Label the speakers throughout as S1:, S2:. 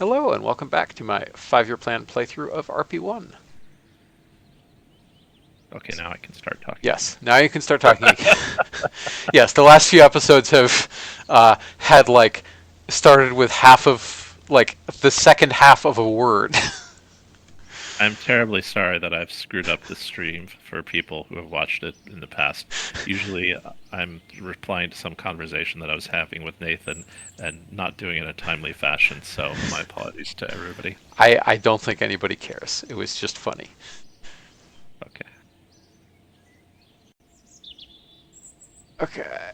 S1: Hello and welcome back to my 5-year plan playthrough of RP-1.
S2: Okay, now I can start talking again.
S1: Yes, now you can start talking again. Yes, the last few episodes have had started with half of the second half of a word.
S2: I'm terribly sorry that I've screwed up the stream for people who have watched it in the past. Usually, I'm replying to some conversation that I was having with Nathan and not doing it in a timely fashion, so my apologies to everybody.
S1: I don't think anybody cares. It was just funny.
S2: Okay.
S1: Okay.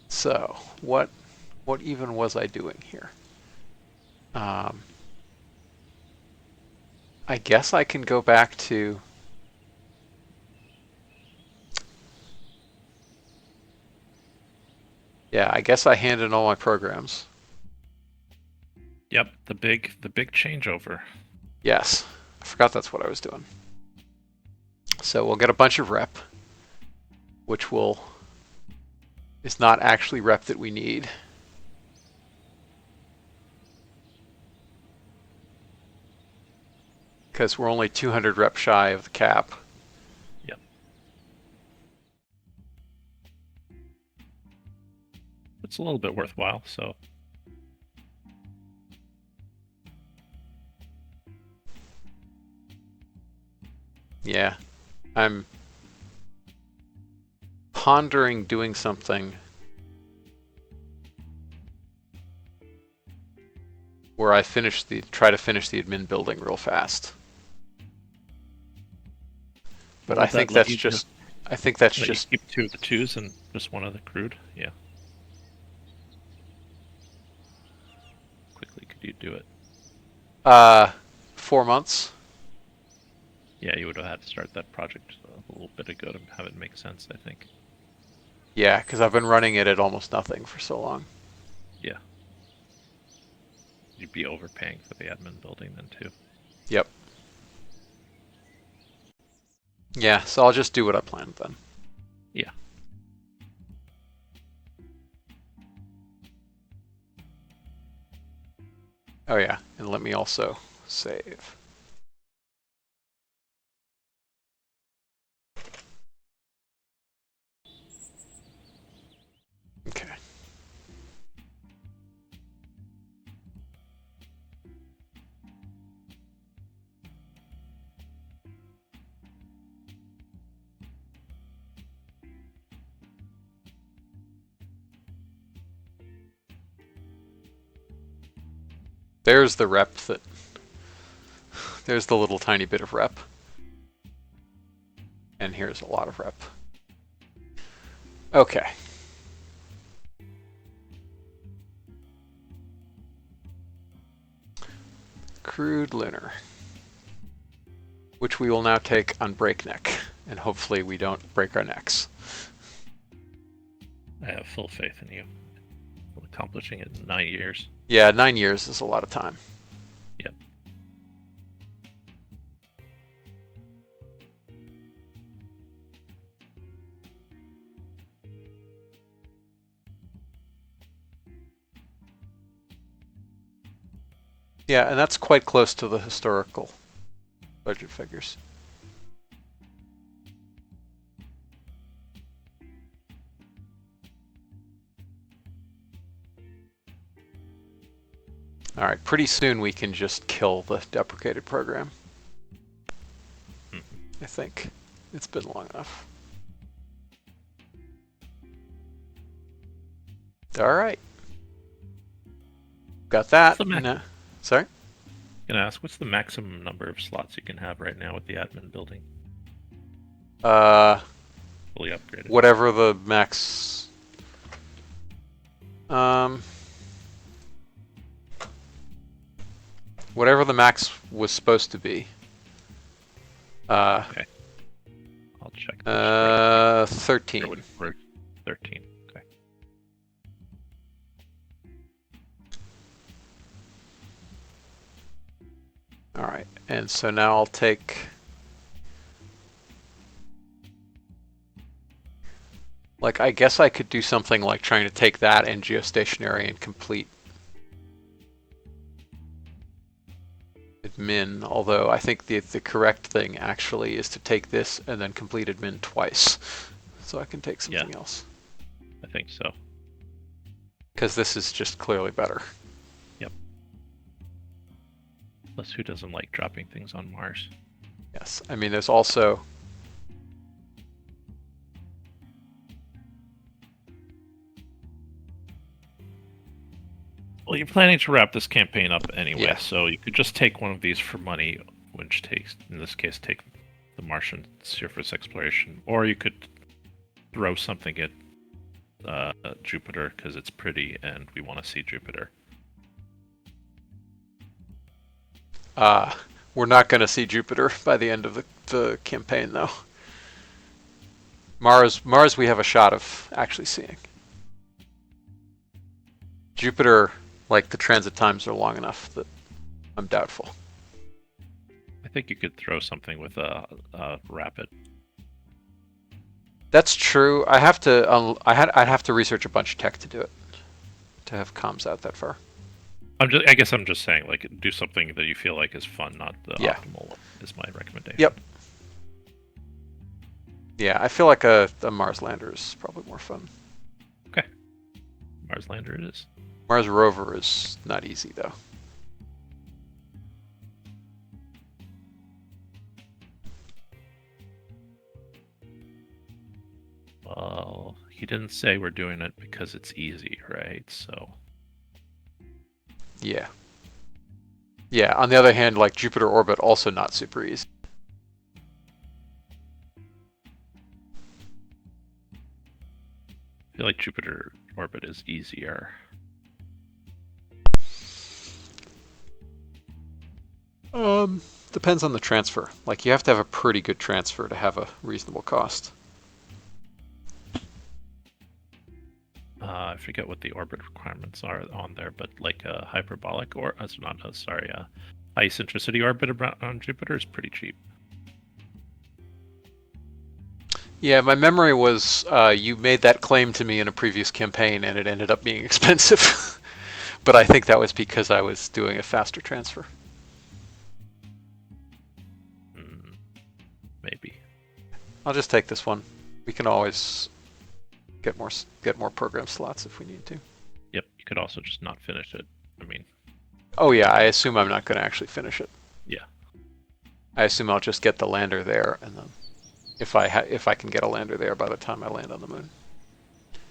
S1: So, what even was I doing here? Um, I guess I can go back to... Yeah, I guess I handed in all my programs.
S2: Yep, the big changeover.
S1: Yes, I forgot that's what I was doing. So we'll get a bunch of rep, which is not actually rep that we need. Because we're only 200 rep shy of the cap.
S2: Yep. It's a little bit worthwhile, so
S1: Yeah, I'm pondering doing something where I try to finish the admin building real fast. But
S2: would that let you just
S1: I think that's
S2: let you
S1: just
S2: keep two of the twos and just one of the crude? Yeah. Quickly could you do it?
S1: uh 4 months.
S2: Yeah, you would have had to start that project a little bit ago to have it make sense, I think.
S1: Yeah, because I've been running it at almost nothing for so long.
S2: Yeah. You'd be overpaying for the admin building then too.
S1: Yep. Yeah, so I'll just do what I planned then.
S2: Yeah.
S1: Oh yeah, and let me also save. Okay. There's the rep that... There's the little tiny bit of rep. And here's a lot of rep. Okay. Crude lunar. Which we will now take on breakneck. And hopefully we don't break our necks.
S2: I have full faith in you. Accomplishing it in 9 years.
S1: Yeah, 9 years is a lot of time.
S2: Yep.
S1: Yeah, and that's quite close to the historical budget figures. Alright, pretty soon we can just kill the deprecated program. I think. It's been long enough. Alright. Got that. No. Sorry?
S2: Can I ask, what's the maximum number of slots you can have right now with the admin building? Fully upgraded.
S1: Whatever the max... whatever the max was supposed to be.
S2: Okay. I'll check.
S1: 13.
S2: 13. Okay.
S1: Alright, and so now I'll take... I guess I could do something like trying to take that and geostationary and complete min, although I think the correct thing actually is to take this and then completed min twice. So I can take something else.
S2: I think so.
S1: Because this is just clearly better.
S2: Yep. Plus, who doesn't like dropping things on Mars?
S1: Yes, I mean, there's also...
S2: Well, you're planning to wrap this campaign up anyway,
S1: Yeah.
S2: so you could just take one of these for money, which takes, in this case, take the Martian surface exploration, or you could throw something at Jupiter because it's pretty and we want to see Jupiter.
S1: We're not going to see Jupiter by the end of the campaign, though. Mars we have a shot of actually seeing. Jupiter, like, the transit times are long enough that I'm doubtful.
S2: I think you could throw something with a rapid.
S1: That's true. I'd have to research a bunch of tech to do it, to have comms out that far.
S2: I guess I'm just saying, like, do something that you feel like is fun, not the optimal one, is my recommendation.
S1: Yep. Yeah, I feel like a Mars lander is probably more fun.
S2: Okay. Mars lander it is.
S1: Mars rover is not easy, though.
S2: Well, he didn't say we're doing it because it's easy, right? So.
S1: Yeah. Yeah, on the other hand, like, Jupiter orbit, also not super easy.
S2: I feel like Jupiter orbit is easier.
S1: Depends on the transfer. Like, you have to have a pretty good transfer to have a reasonable cost.
S2: I forget what the orbit requirements are on there, but like a hyperbolic or high eccentricity orbit on Jupiter is pretty cheap.
S1: Yeah, my memory was you made that claim to me in a previous campaign, and it ended up being expensive. But I think that was because I was doing a faster transfer.
S2: Maybe.
S1: I'll just take this one. We can always get more program slots if we need to.
S2: Yep, you could also just not finish it. I mean.
S1: Oh yeah, I assume I'm not going to actually finish it.
S2: Yeah.
S1: I assume I'll just get the lander there, and then if I can get a lander there by the time I land on the moon.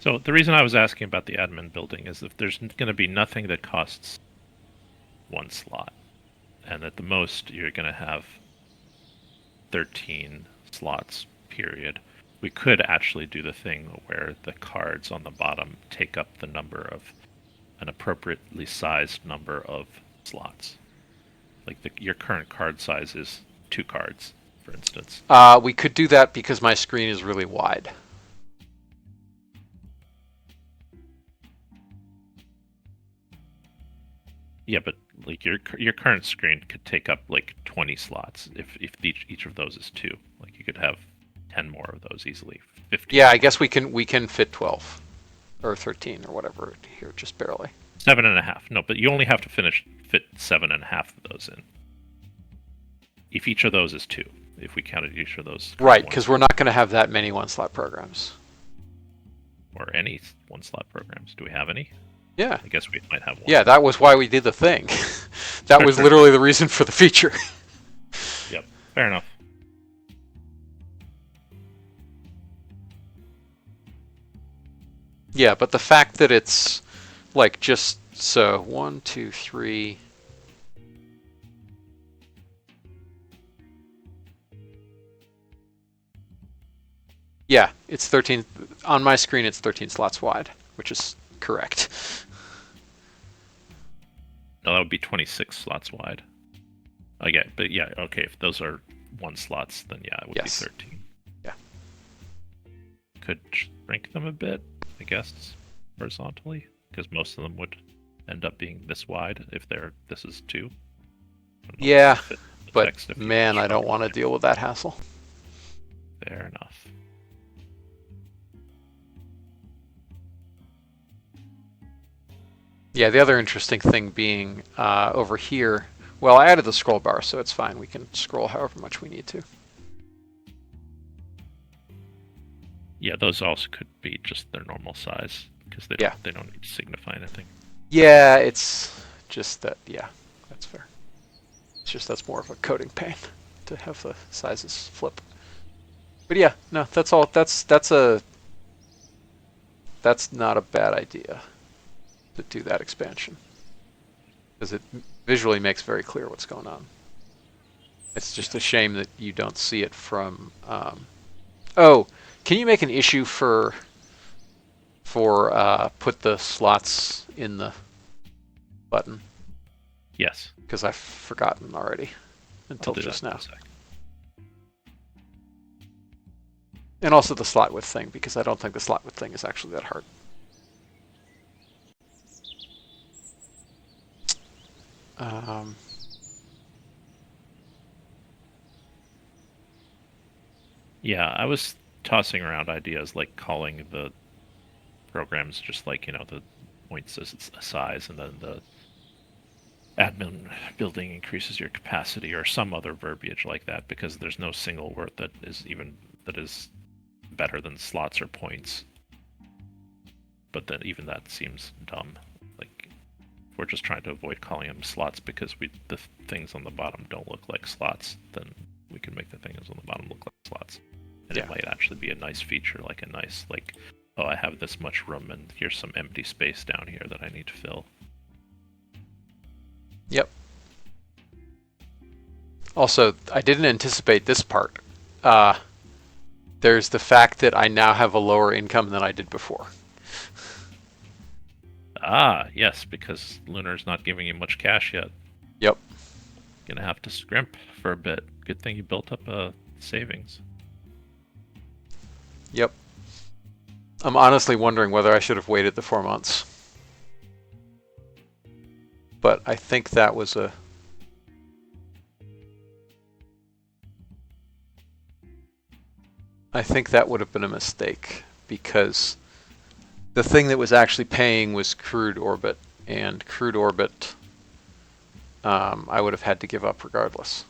S2: So the reason I was asking about the admin building is if there's going to be nothing that costs one slot, and at the most you're going to have 13 slots, period. We could actually do the thing where the cards on the bottom take up the number of an appropriately sized number of slots. Like your current card size is 2 cards, for instance.
S1: We could do that because my screen is really wide.
S2: Yeah, but like your current screen could take up like 20 slots if each of those is 2. Like you could have 10 more of those easily. 15.
S1: Yeah, I guess we can fit 12 or 13 or whatever here, just barely.
S2: 7.5. No, but you only have to fit 7.5 of those in. If each of those is 2, if we counted each of those.
S1: Right, because we're not going to have that many one-slot programs.
S2: Or any one-slot programs. Do we have any?
S1: Yeah.
S2: I guess we might have one.
S1: Yeah, that was why we did the thing. That was literally the reason for the feature.
S2: Yep, fair enough.
S1: Yeah, but the fact that it's like just so 1, 2, 3. Yeah, it's 13 on my screen. It's 13 slots wide, which is correct.
S2: No, that would be 26 slots wide. Okay, but yeah, okay. If those are 1 slots, then yeah, it would be 13.
S1: Yeah.
S2: Could shrink them a bit, I guess, horizontally, because most of them would end up being this wide if this is 2.
S1: Yeah, but man, I don't want to deal with that hassle.
S2: Fair enough. Yeah,
S1: the other interesting thing being over here, Well, I added the scroll bar, so it's fine. We can scroll however much we need to.
S2: Yeah, those also could be just their normal size because they don't need to signify anything.
S1: Yeah, it's just that. Yeah, that's fair. It's just that's more of a coding pain to have the sizes flip. But yeah, no, that's all. That's not a bad idea to do that expansion because it visually makes very clear what's going on. It's just a shame that you don't see it from. Oh, can you make an issue for put the slots in the button?
S2: Yes.
S1: Because I've forgotten already until just now. And also the slot width thing, because I don't think the slot width thing is actually that hard.
S2: Yeah, I was tossing around ideas like calling the programs just like, the points as a size, and then the admin building increases your capacity, or some other verbiage like that, because there's no single word that is better than slots or points. But then even that seems dumb. Like, we're just trying to avoid calling them slots because the things on the bottom don't look like slots, then we can make the things on the bottom look like slots. And it might actually be a nice feature, like oh, I have this much room and here's some empty space down here that I need to fill.
S1: Yep. Also, I didn't anticipate this part. There's the fact that I now have a lower income than I did before.
S2: Ah, yes, because Lunar's not giving you much cash yet.
S1: Yep.
S2: Gonna have to scrimp for a bit. Good thing you built up savings.
S1: Yep. I'm honestly wondering whether I should have waited the 4 months. But I think that was a... I think that would have been a mistake, because the thing that was actually paying was crude orbit, and crude orbit I would have had to give up regardless,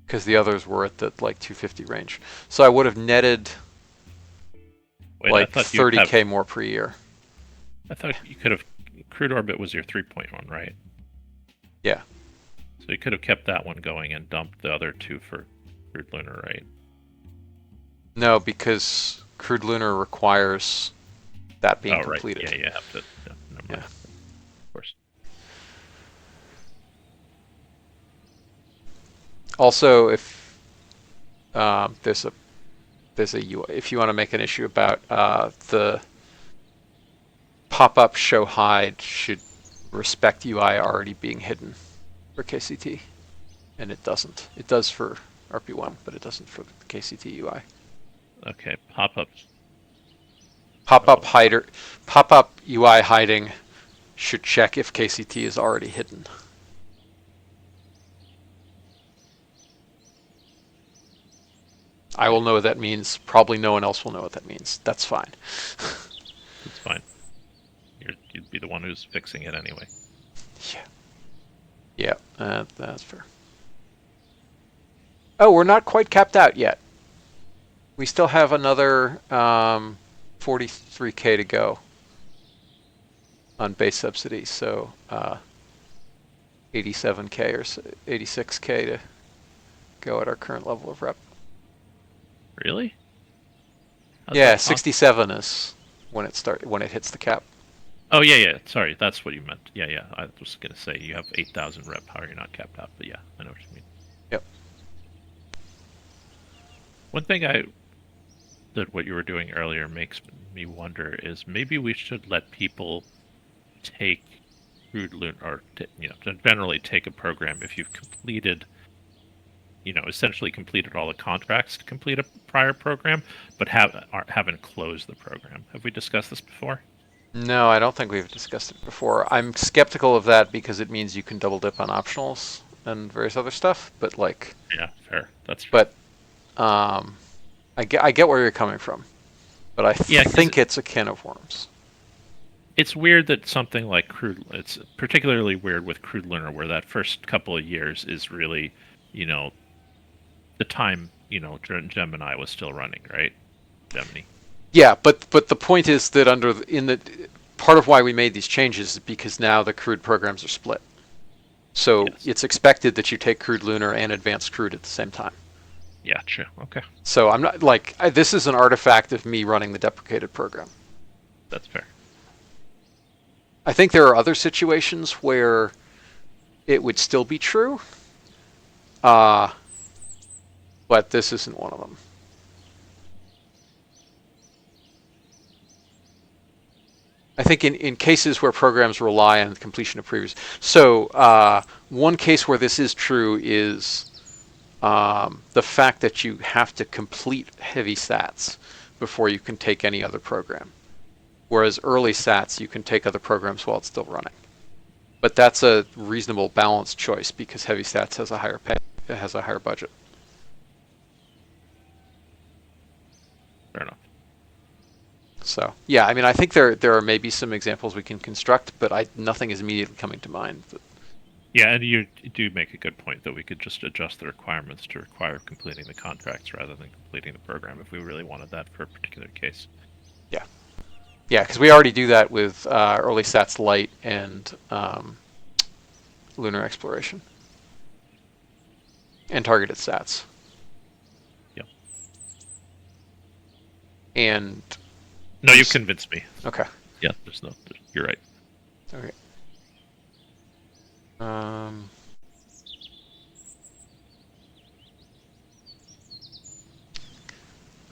S1: because the others were at the 250 range. So I would have netted 30k more per year.
S2: I thought you could have... Crude orbit was your 3.1, right?
S1: Yeah.
S2: So you could have kept that one going and dumped the other two for crude lunar, right?
S1: No, because crude lunar requires that being completed.
S2: Yeah, you have to. Never mind. Of course.
S1: Also, if there's a UI, if you want to make an issue about the pop-up show hide should respect UI already being hidden for KCT, and it doesn't. It does for RP-1, but it doesn't for the KCT UI.
S2: Okay, pop-up
S1: hider, pop-up UI hiding should check if KCT is already hidden. I will know what that means. Probably no one else will know what that means. That's fine.
S2: That's fine. You'd be the one who's fixing it anyway.
S1: Yeah, that's fair. Oh, we're not quite capped out yet. We still have another 43k to go on base subsidy, so 87k or 86k to go at our current level of rep.
S2: Really?
S1: Yeah, 67 is when it hits the cap.
S2: Oh yeah. Sorry, that's what you meant. Yeah. I was gonna say you have 8,000 rep. How are you not capped out? But yeah, I know what you mean.
S1: Yep.
S2: One thing that what you were doing earlier makes me wonder is maybe we should let people take crude lunar, or generally take a program if you've completed, essentially completed all the contracts to complete a prior program, but haven't closed the program. Have we discussed this before?
S1: No, I don't think we've discussed it before. I'm skeptical of that because it means you can double dip on optionals and various other stuff, but
S2: Yeah, fair. That's fair.
S1: But I get where you're coming from, but I think it's a can of worms.
S2: It's weird that something like Crude. It's particularly weird with Crude Lunar, where that first couple of years is really, you know, the time Gemini was still running, right? Gemini.
S1: Yeah, but the point is that in the part of why we made these changes is because now the crude programs are split. So
S2: Yes.
S1: it's expected that you take crude lunar and advanced crude at the same time.
S2: Yeah. True. Okay.
S1: So I'm not like this is an artifact of me running the deprecated program.
S2: That's fair.
S1: I think there are other situations where it would still be true, uh, but this isn't one of them. I think in cases where programs rely on the completion of previous. So one case where this is true is the fact that you have to complete heavy stats before you can take any other program. Whereas early stats, you can take other programs while it's still running. But that's a reasonable balanced choice because heavy stats has a higher pay, it has a higher budget.
S2: Fair enough.
S1: So yeah, I mean, I think there are maybe some examples we can construct, but nothing is immediately coming to mind.
S2: Yeah, and you do make a good point that we could just adjust the requirements to require completing the contracts rather than completing the program if we really wanted that for a particular case.
S1: Yeah, yeah, because we already do that with early stats light and lunar exploration and targeted stats.
S2: Yep.
S1: And
S2: no, you've convinced me.
S1: Okay.
S2: Yeah, you're right.
S1: Okay.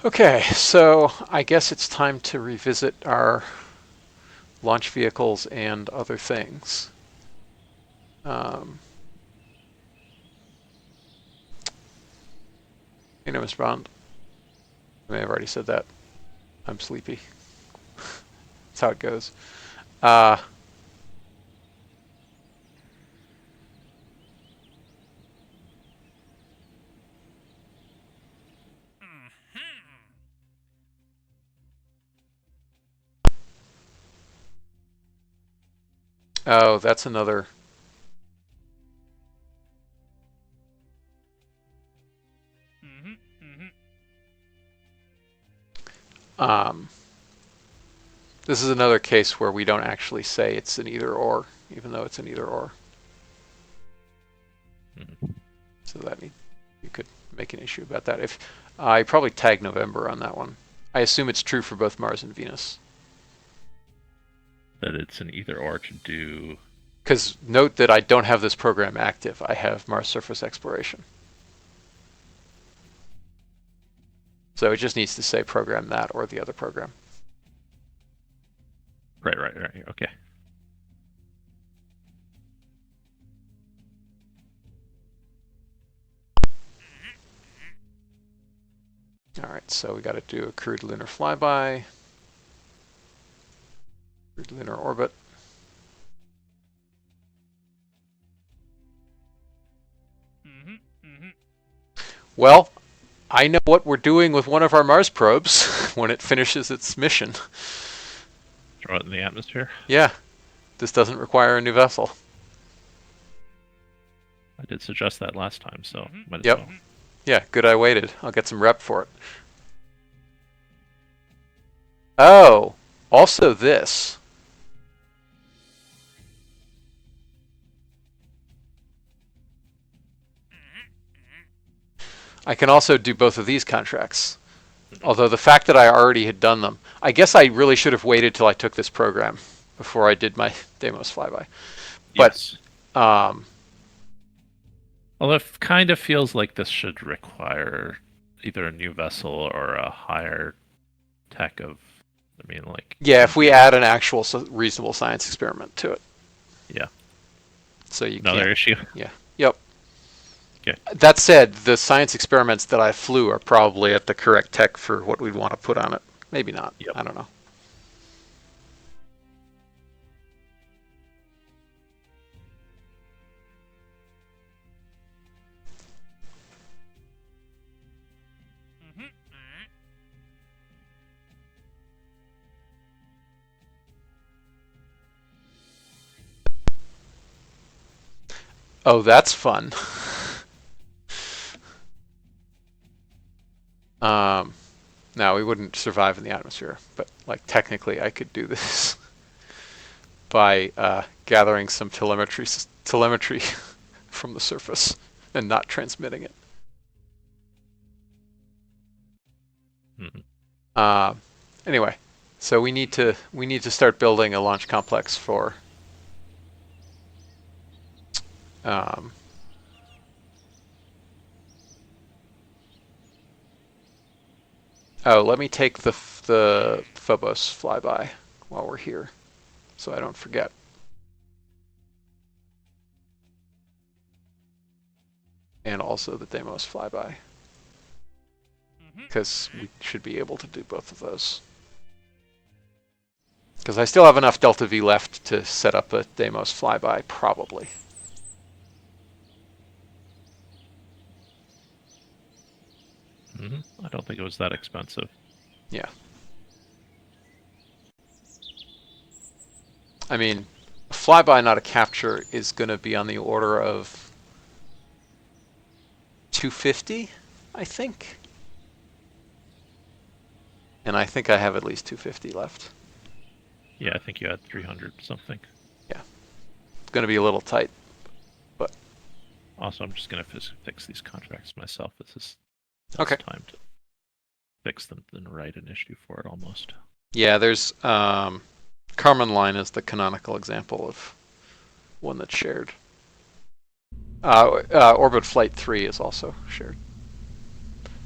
S1: Okay, so I guess it's time to revisit our launch vehicles and other things. You know, Mr. Bond, I may have already said that. I'm sleepy. That's how it goes. Oh, that's another. This is another case where we don't actually say it's an either or, even though it's an either or. So that you could make an issue about that. If I probably tag November on that one. I assume it's true for both Mars and Venus.
S2: That it's an either or to do.
S1: Because note that I don't have this program active. I have Mars surface exploration. So it just needs to say program that or the other program.
S2: Right. Okay.
S1: All right, so we got to do a crude lunar flyby, crude lunar orbit. Well, I know what we're doing with one of our Mars probes when it finishes its mission.
S2: Throw it in the atmosphere?
S1: Yeah, this doesn't require a new vessel.
S2: I did suggest that last time, so might as
S1: Yep.
S2: well.
S1: Yeah, good I waited. I'll get some rep for it. Oh, also this. I can also do both of these contracts. Although the fact that I already had done them, I guess I really should have waited till I took this program before I did my Deimos flyby. But
S2: Yes. Although it kind of feels like this should require either a new vessel or a higher tech of, I mean, like.
S1: Yeah, if we add an actual reasonable science experiment to it.
S2: Yeah.
S1: So you
S2: Another issue?
S1: Yeah. Yep.
S2: Okay.
S1: That said, the science experiments that I flew are probably at the correct tech for what we'd want to put on it. Maybe not.
S2: Yep.
S1: I don't know. Oh, that's fun. Now we wouldn't survive in the atmosphere, but like technically I could do this by gathering some telemetry from the surface and not transmitting it.
S2: Mm-hmm.
S1: Anyway, so we need to start building a launch complex for um, oh, let me take the Phobos flyby while we're here, so I don't forget. And also the Deimos flyby, because we should be able to do both of those. Because I still have enough delta V left to set up a Deimos flyby, probably.
S2: I don't think it was that expensive.
S1: Yeah. I mean, a flyby, not a capture, is going to be on the order of 250, I think. And I think I have at least 250 left.
S2: Yeah, I think you had 300 something.
S1: Yeah. It's going to be a little tight, but...
S2: Also, I'm just going to fix these contracts myself. This is
S1: okay.
S2: Time to fix them and write an issue for it almost.
S1: Yeah, there's... Carmen Line is the canonical example of one that's shared. Orbit Flight 3 is also shared.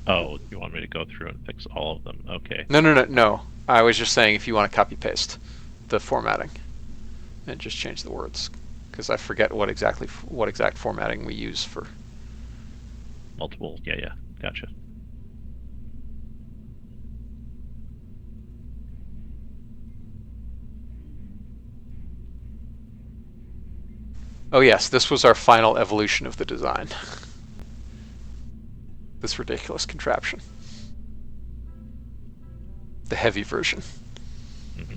S2: Oh, you want me to go through and fix all of them? Okay.
S1: No. I was just saying if you want to copy paste the formatting and just change the words, because I forget what exact formatting we use for
S2: multiple. Yeah, gotcha.
S1: Oh yes, this was our final evolution of the design. This ridiculous contraption. The heavy version.
S2: Mm-hmm.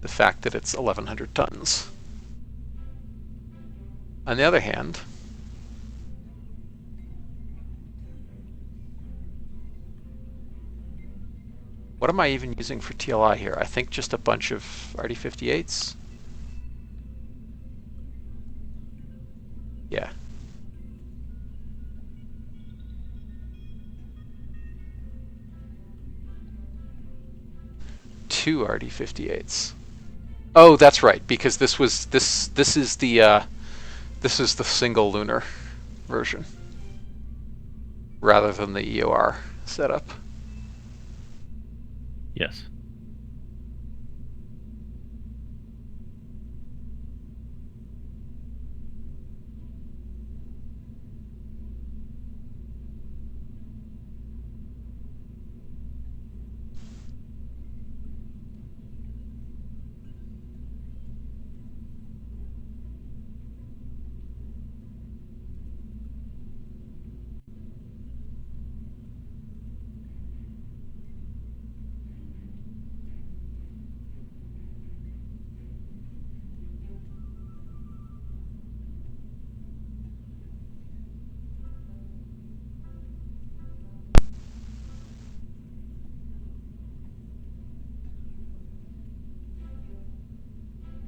S1: The fact that it's 1,100 tons. On the other hand, what am I even using for TLI here? I think just a bunch of RD-58s. Yeah. Two RD-58s. Oh, that's right, because this is the single lunar version rather than the EOR setup.
S2: Yes.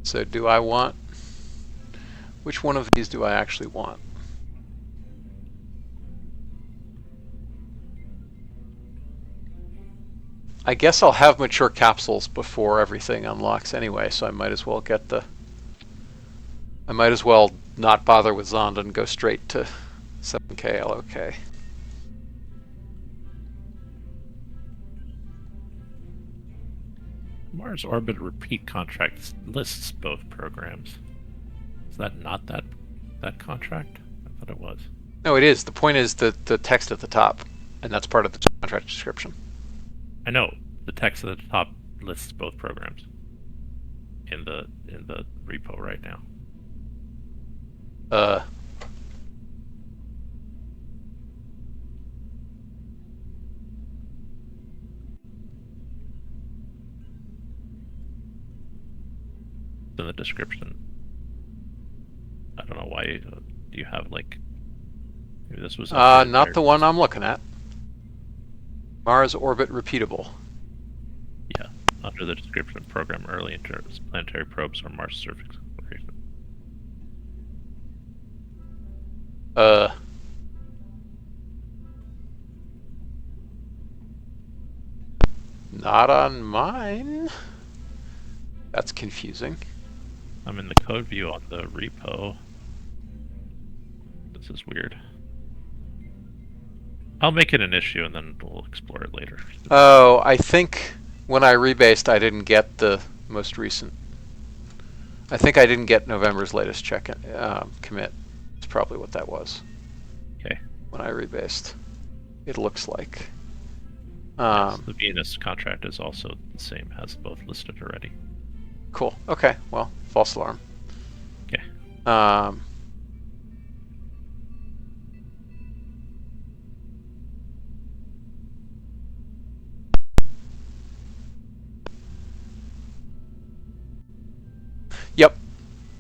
S1: So which one of these do I actually want? I guess I'll have mature capsules before everything unlocks anyway, so I might as well not bother with Zonda and go straight to 7K LOK.
S2: Mars Orbit Repeat Contract lists both programs. Is that not that contract? I thought it was.
S1: No, it is. The point is the text at the top, and that's part of the contract description.
S2: I know the text at the top lists both programs in the repo right now. In the description. don't know why. Do you have like maybe this was updated
S1: Not
S2: very
S1: the one
S2: recently.
S1: I'm looking at. Mars orbit repeatable.
S2: Yeah, under the description of program early interplanetary probes or Mars surface exploration.
S1: Uh, Not on mine. That's confusing.
S2: I'm in the code view on the repo. This is weird. I'll make it an issue and then we'll explore it later.
S1: Oh, I think when I rebased, I didn't get the most recent. I think I didn't get November's latest check commit. That's probably what that was.
S2: Okay.
S1: When I rebased, it looks like.
S2: Yes, the Venus contract is also the same, has both listed already.
S1: Cool. Okay. Well, false alarm.
S2: Okay.
S1: Yep.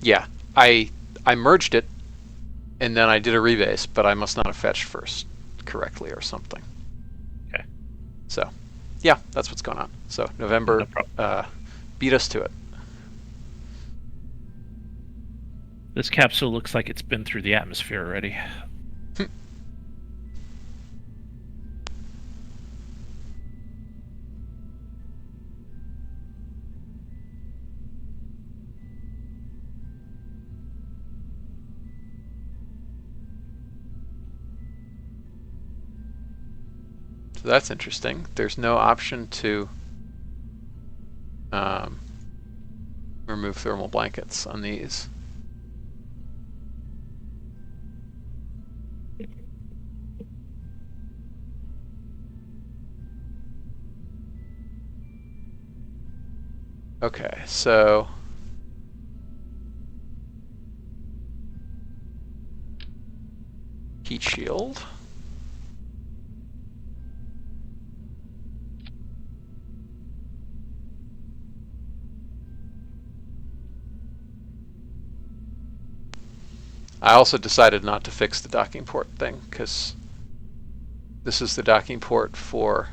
S1: Yeah. I merged it, and then I did a rebase, but I must not have fetched first correctly or something.
S2: Okay.
S1: So, yeah, that's what's going on. So November
S2: No problem.
S1: beat us to it.
S2: This capsule looks like it's been through the atmosphere already.
S1: So that's interesting. There's no option to remove thermal blankets on these. Okay, so heat shield. I also decided not to fix the docking port thing because this is the docking port for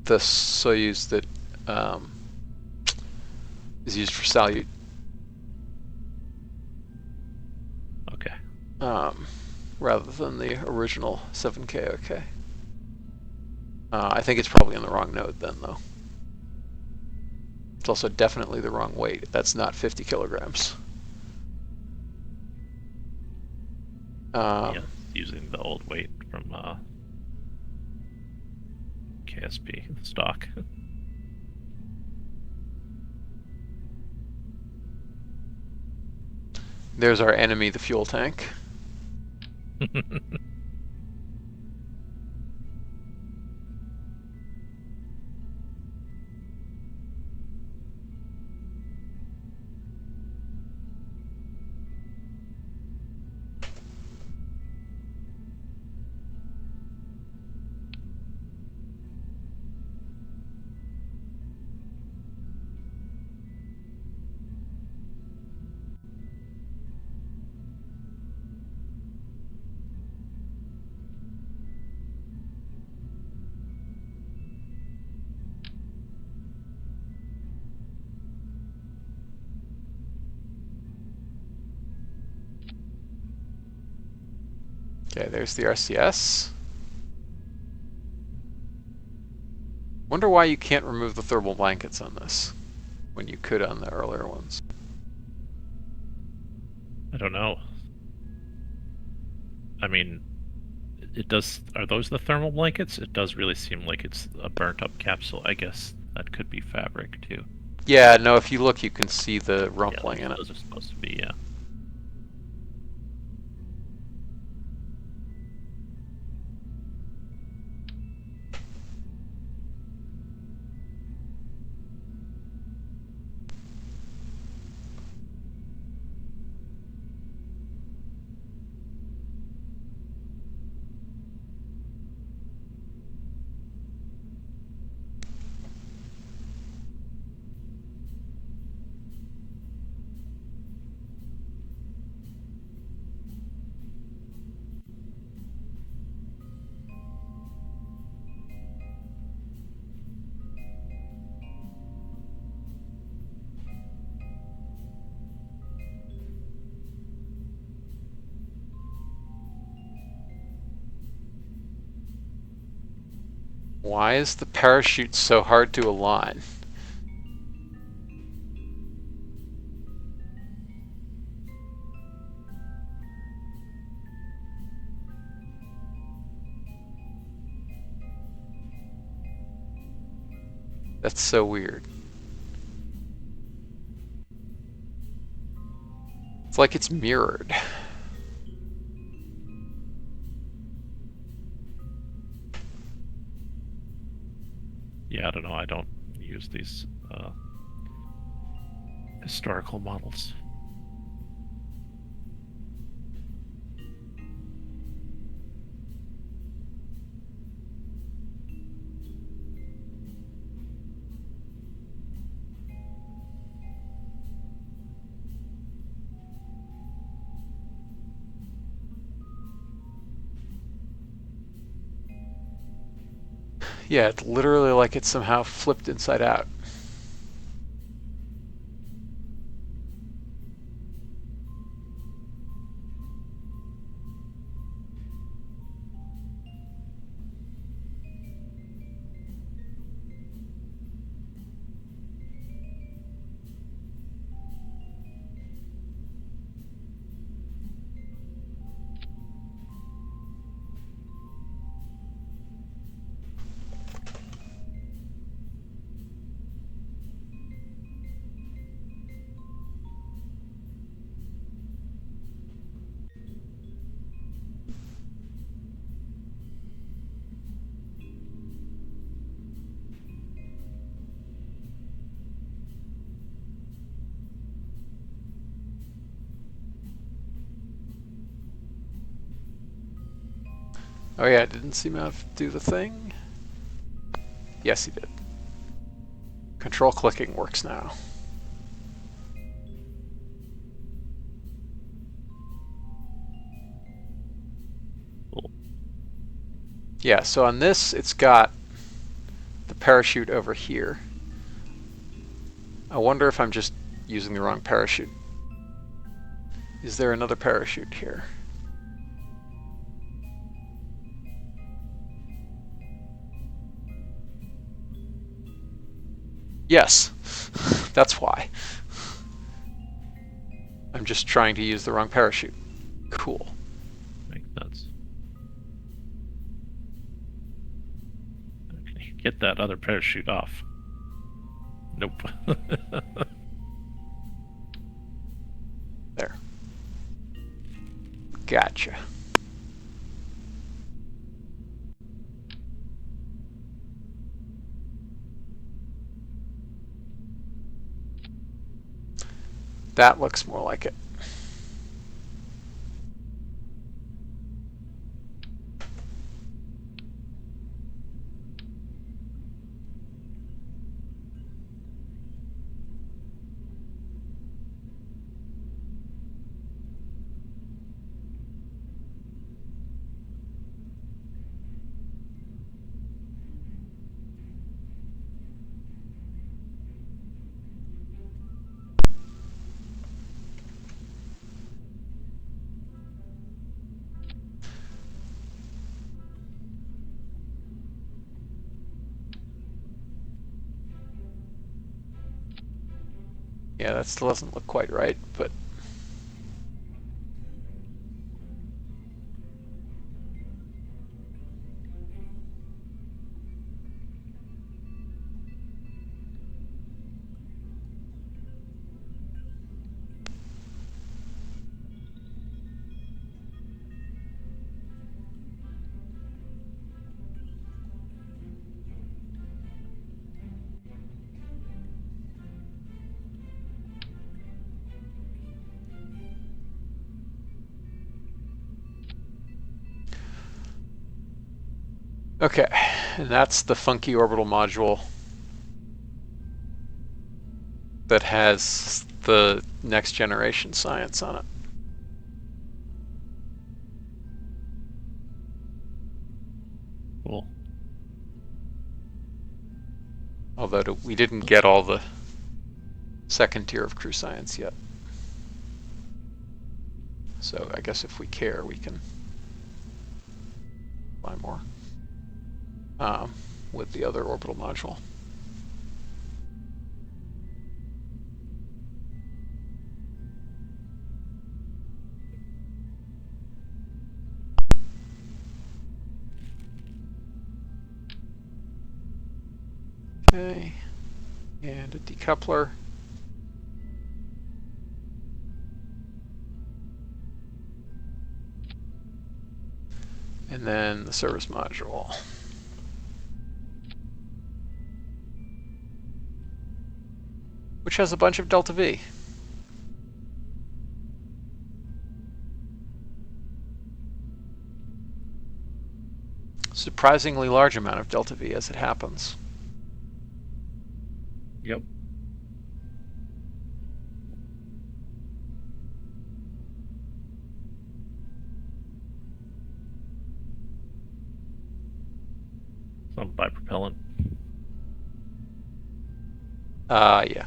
S1: the Soyuz that is used for Salyut.
S2: Okay.
S1: Rather than the original 7KOK. I think it's probably on the wrong node then, though. It's also definitely the wrong weight. That's not 50 kilograms.
S2: Yeah, using the old weight from KSP stock.
S1: There's our enemy, the fuel tank. Okay, there's the RCS. Wonder why you can't remove the thermal blankets on this when you could on the earlier ones.
S2: I don't know. I mean, it does. Are those the thermal blankets? It does really seem like it's a burnt-up capsule. I guess that could be fabric too.
S1: Yeah, no, if you look, you can see the
S2: Yeah,
S1: rumpling in it.
S2: those are supposed to be. Yeah.
S1: Why is the parachute so hard to align? That's so weird. It's like it's mirrored.
S2: Yeah, I don't know. I don't use these historical models.
S1: Yeah, it's literally like it's somehow flipped inside out. Oh yeah, it didn't seem to do the thing. Yes, he did. Control clicking works now.
S2: Cool.
S1: Yeah, so on this, it's got the parachute over here. I wonder if I'm just using the wrong parachute. Is there another parachute here? Yes, that's why. I'm just trying to use the wrong parachute. Cool.
S2: Makes sense. Okay, get that other parachute off. Nope.
S1: There. Gotcha. That looks more like it. Yeah, that still doesn't look quite right, but okay. And that's the funky orbital module that has the next generation science on it.
S2: Cool.
S1: Although we didn't get all the second tier of crew science yet. So I guess if we care, we can buy more. with the other orbital module. Okay, and a decoupler. And then the service module. Which has a bunch of delta V. Surprisingly large amount of delta V as it happens.
S2: Yep. Some bipropellant.
S1: Yeah.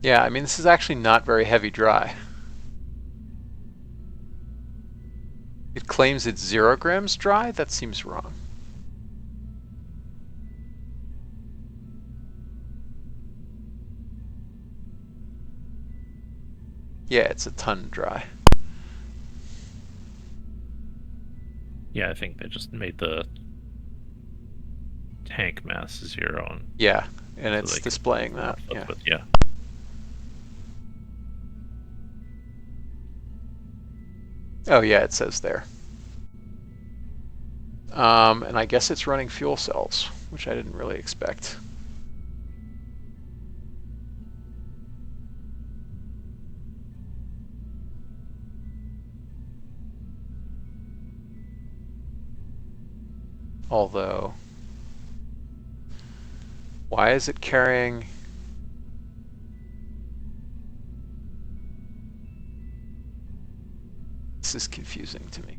S1: Yeah, I mean, this is actually not very heavy dry. It claims it's 0 grams dry? That seems wrong. Yeah, it's a ton dry.
S2: Yeah, I think they just made the tank mass 0. And
S1: yeah, and
S2: so
S1: it's displaying that. Yeah.
S2: With, yeah.
S1: Oh yeah, it says there. And I guess it's running fuel cells, which I didn't really expect. Although, why is it carrying... This is confusing to me.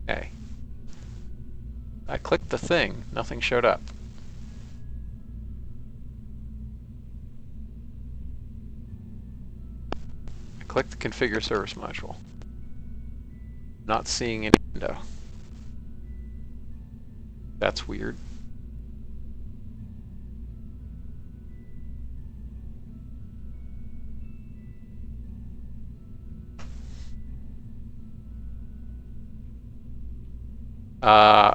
S1: Okay. I clicked the thing, nothing showed up. I clicked configure service module. Not seeing any window. That's weird.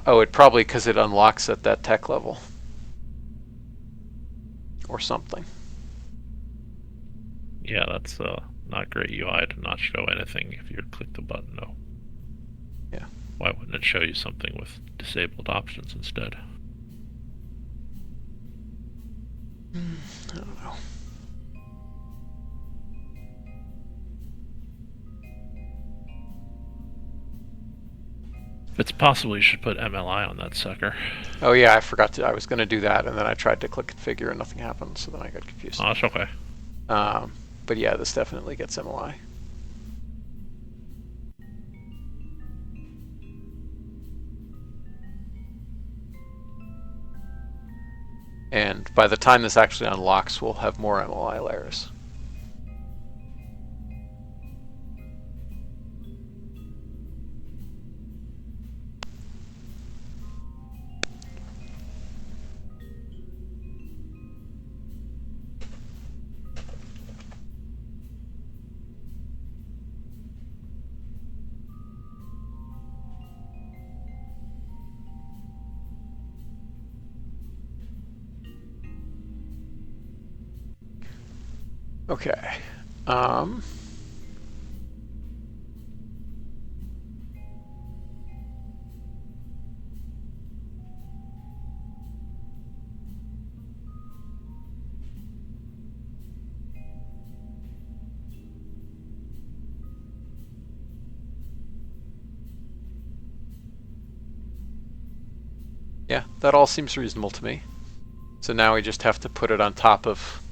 S1: Oh, it probably because it unlocks at that tech level. Or something.
S2: Yeah, that's not great UI to not show anything if you click the button, though.
S1: Yeah.
S2: Why wouldn't it show you something with disabled options instead?
S1: I don't know.
S2: If it's possible, you should put MLI on that sucker.
S1: Oh yeah, I forgot to. I was going to do that, and then I tried to click configure, and nothing happened. So then I got confused.
S2: Oh, that's okay.
S1: But yeah, this definitely gets MLI. And by the time this actually unlocks, we'll have more MLI layers. Okay. Yeah, that all seems reasonable to me. So now we just have to put it on top of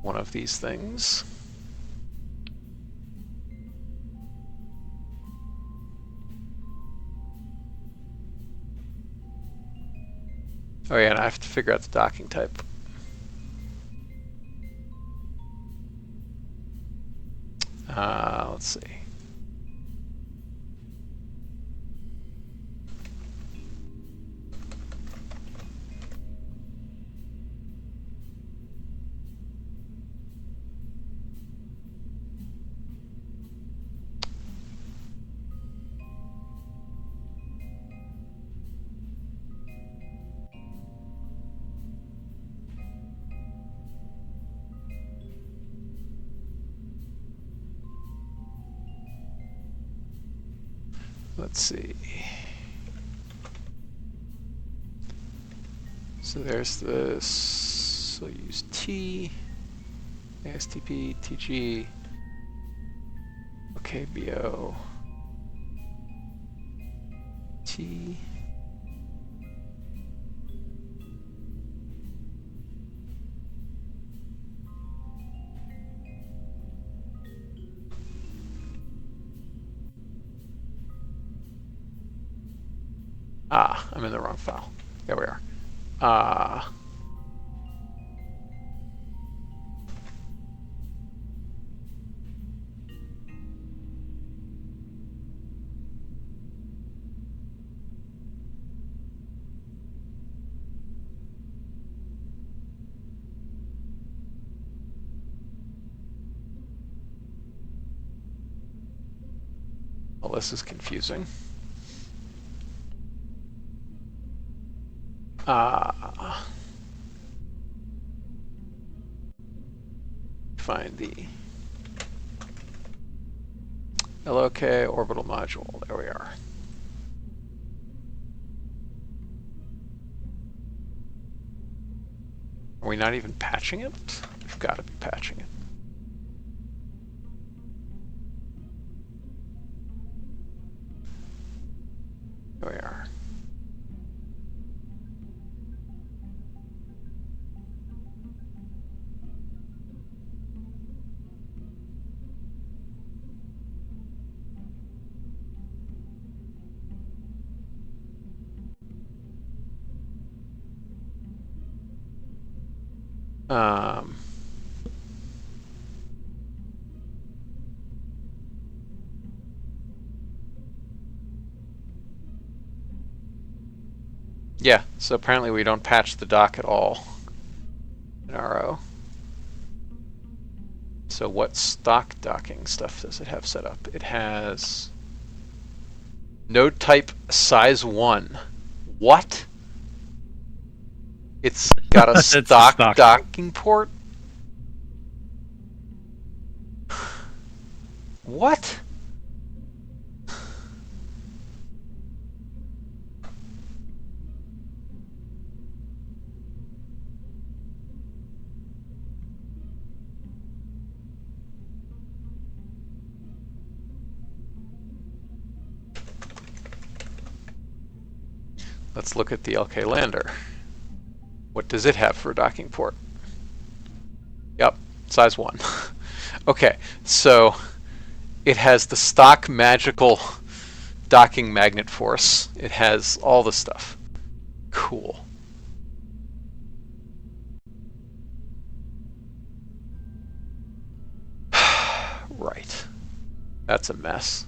S1: one of these things. Oh yeah, and I have to figure out the docking type. Let's see. Let's see. So there's this. So use T, ASTP, TG, OKBO, T. Ah, I'm in the wrong file. There we are. Well, this is confusing. Find the LOK orbital module. There we are. Are we not even patching it? We've got to be patching it. There we are. Yeah, so apparently we don't patch the dock at all in RO. So what stock docking stuff does it have set up? It has node type size 1. What? It's got a stock docking port? What? Let's look at the LK lander. What does it have for a docking port? Yep, size 1. Okay, so it has the stock magical docking magnet force. It has all the stuff. Cool. Right. That's a mess.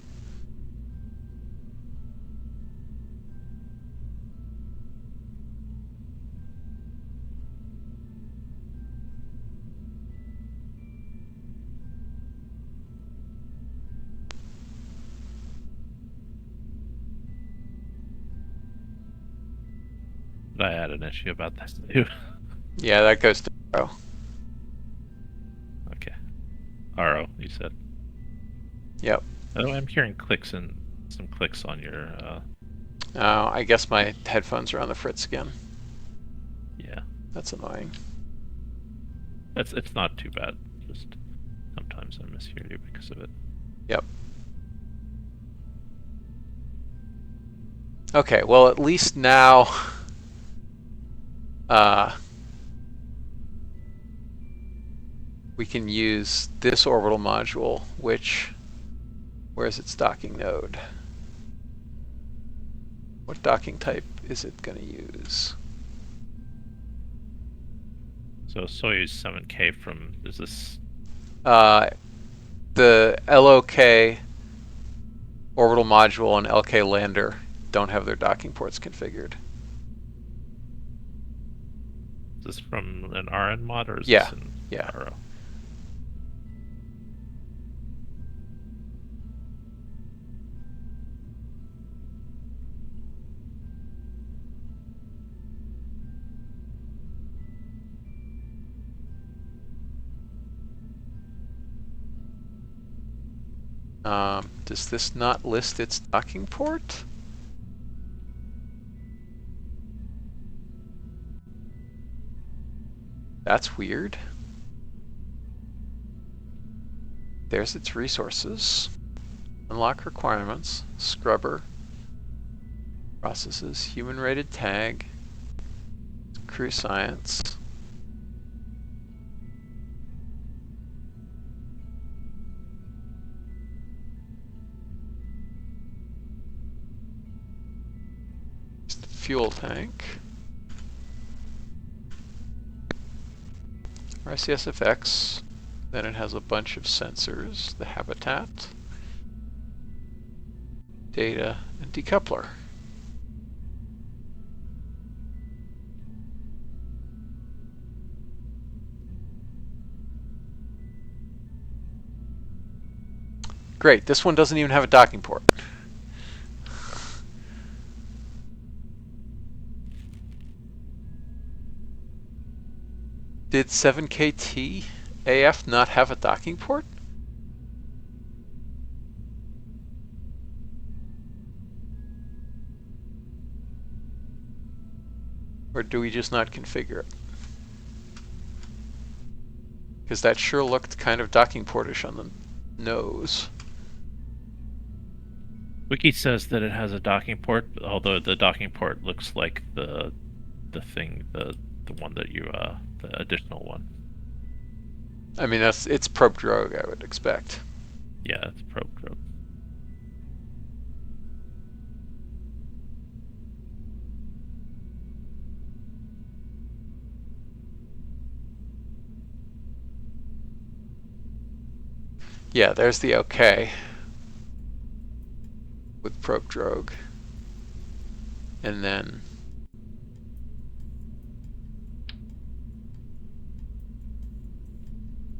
S2: I had an issue about that too.
S1: Yeah, that goes to RO.
S2: Okay. RO, you said.
S1: Yep.
S2: Oh, I'm hearing clicks and some clicks on your.
S1: I guess my headphones are on the fritz again.
S2: Yeah.
S1: That's annoying.
S2: It's not too bad. Just sometimes I mishear you because of it.
S1: Yep. Okay, well, at least now we can use this orbital module, which, where's its docking node? What docking type is it going to use?
S2: So Soyuz 7K from, is this?
S1: The LOK orbital module and LK lander don't have their docking ports configured.
S2: Is this from an RN mod or is
S1: Yeah,
S2: this an
S1: yeah.
S2: RO?
S1: Does this not list its docking port? That's weird. There's its resources. Unlock requirements. Scrubber. Processes. Human rated tag. Crew science. Fuel tank. RCSFX. Then it has a bunch of sensors. The habitat. Data and decoupler. Great, this one doesn't even have a docking port. Did 7KT AF not have a docking port? Or do we just not configure it? Because that sure looked kind of docking portish on the nose.
S2: Wiki says that it has a docking port, although the docking port looks like the one that you the additional one.
S1: I mean, it's probe drogue, I would expect.
S2: Yeah, it's probe drogue.
S1: Yeah, there's the OK with probe drogue. And then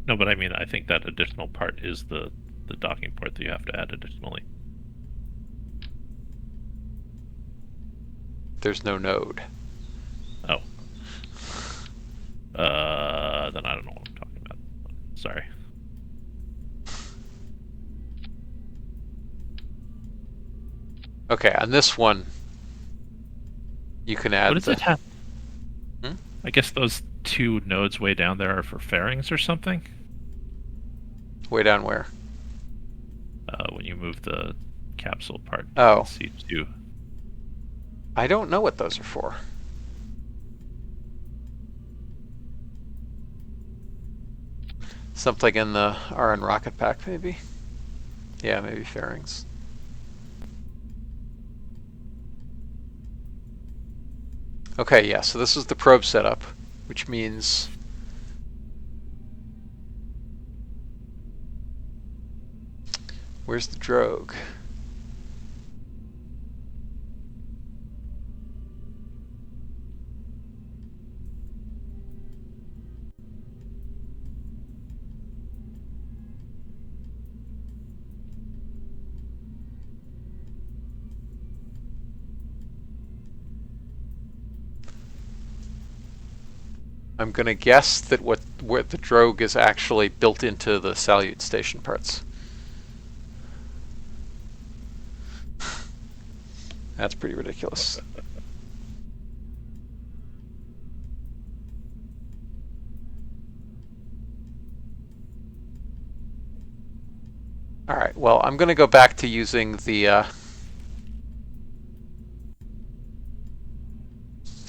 S2: No, but I mean, I think that additional part is the docking port that you have to add additionally.
S1: there's no node.
S2: Oh. Then I don't know what I'm talking about. Sorry.
S1: Okay, on this one, you can add
S2: What does it have?
S1: Hmm?
S2: I guess those two nodes way down there are for fairings or something?
S1: Way down where?
S2: When you move the capsule part, you
S1: Oh.
S2: can see two.
S1: I don't know what those are for. Something in the RN rocket pack, maybe? Yeah, maybe fairings. Okay, yeah, so this is the probe setup, which means where's the drogue? I'm gonna guess that what the drogue is actually built into the Salyut station parts. That's pretty ridiculous. All right, well, I'm gonna go back to using the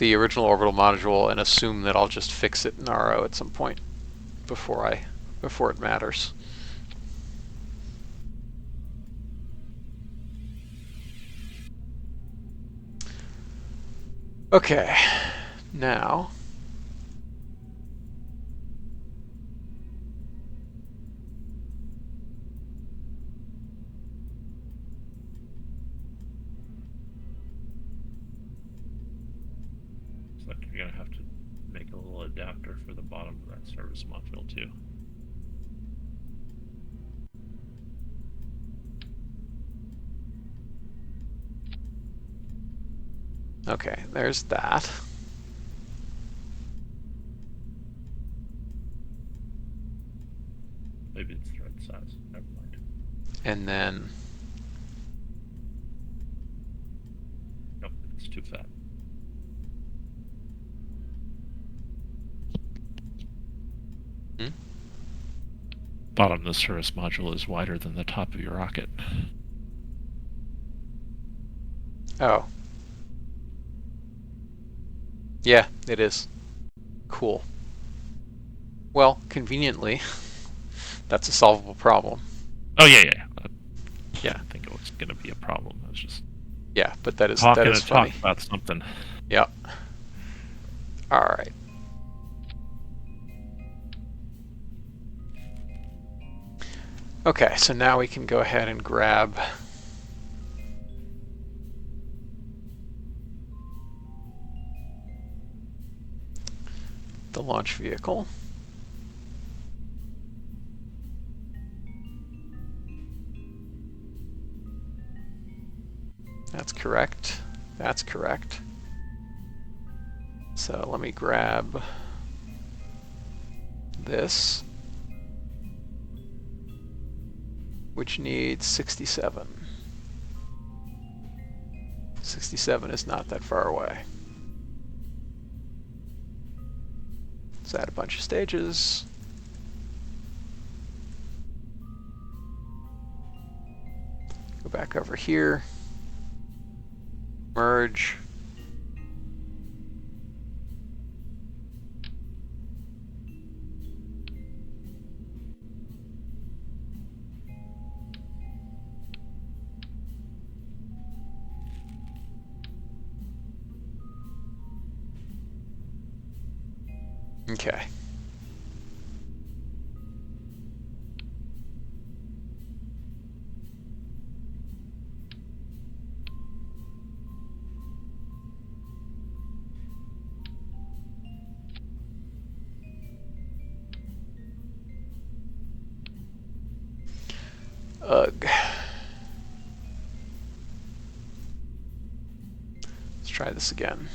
S1: the original orbital module and assume that I'll just fix it in RO at some point before it matters. Okay, now
S2: Looks like you're gonna have to make a little adapter for the bottom of that service module too.
S1: okay, there's that.
S2: Maybe it's the right size. Never mind.
S1: And then
S2: Nope, it's too fat. Bottom of the service module is wider than the top of your rocket.
S1: oh. Yeah, it is. Cool. Well, conveniently, that's a solvable problem.
S2: Oh yeah. I
S1: Yeah.
S2: didn't think it was gonna be a problem. I was just
S1: Yeah, but that is
S2: talking
S1: funny.
S2: to talk about something.
S1: Yeah. All right. Okay, so now we can go ahead and grab the launch vehicle. That's correct. That's correct. So let me grab this, which needs 67. 67 is not that far away. Let's add a bunch of stages. Go back over here. Merge. Okay. Ugh. Let's try this again.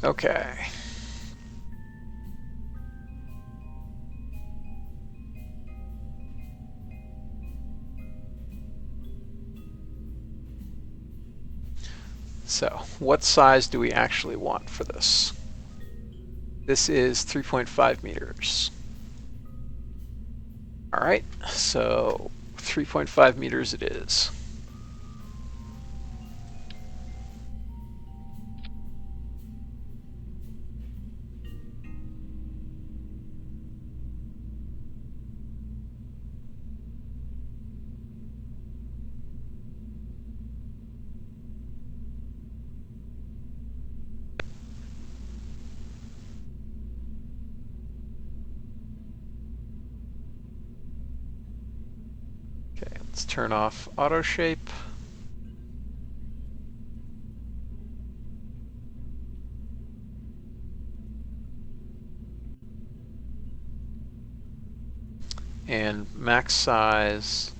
S1: Okay. So, what size do we actually want for this? This is 3.5 meters. All right, so 3.5 meters it is. Let's turn off auto shape. And max size.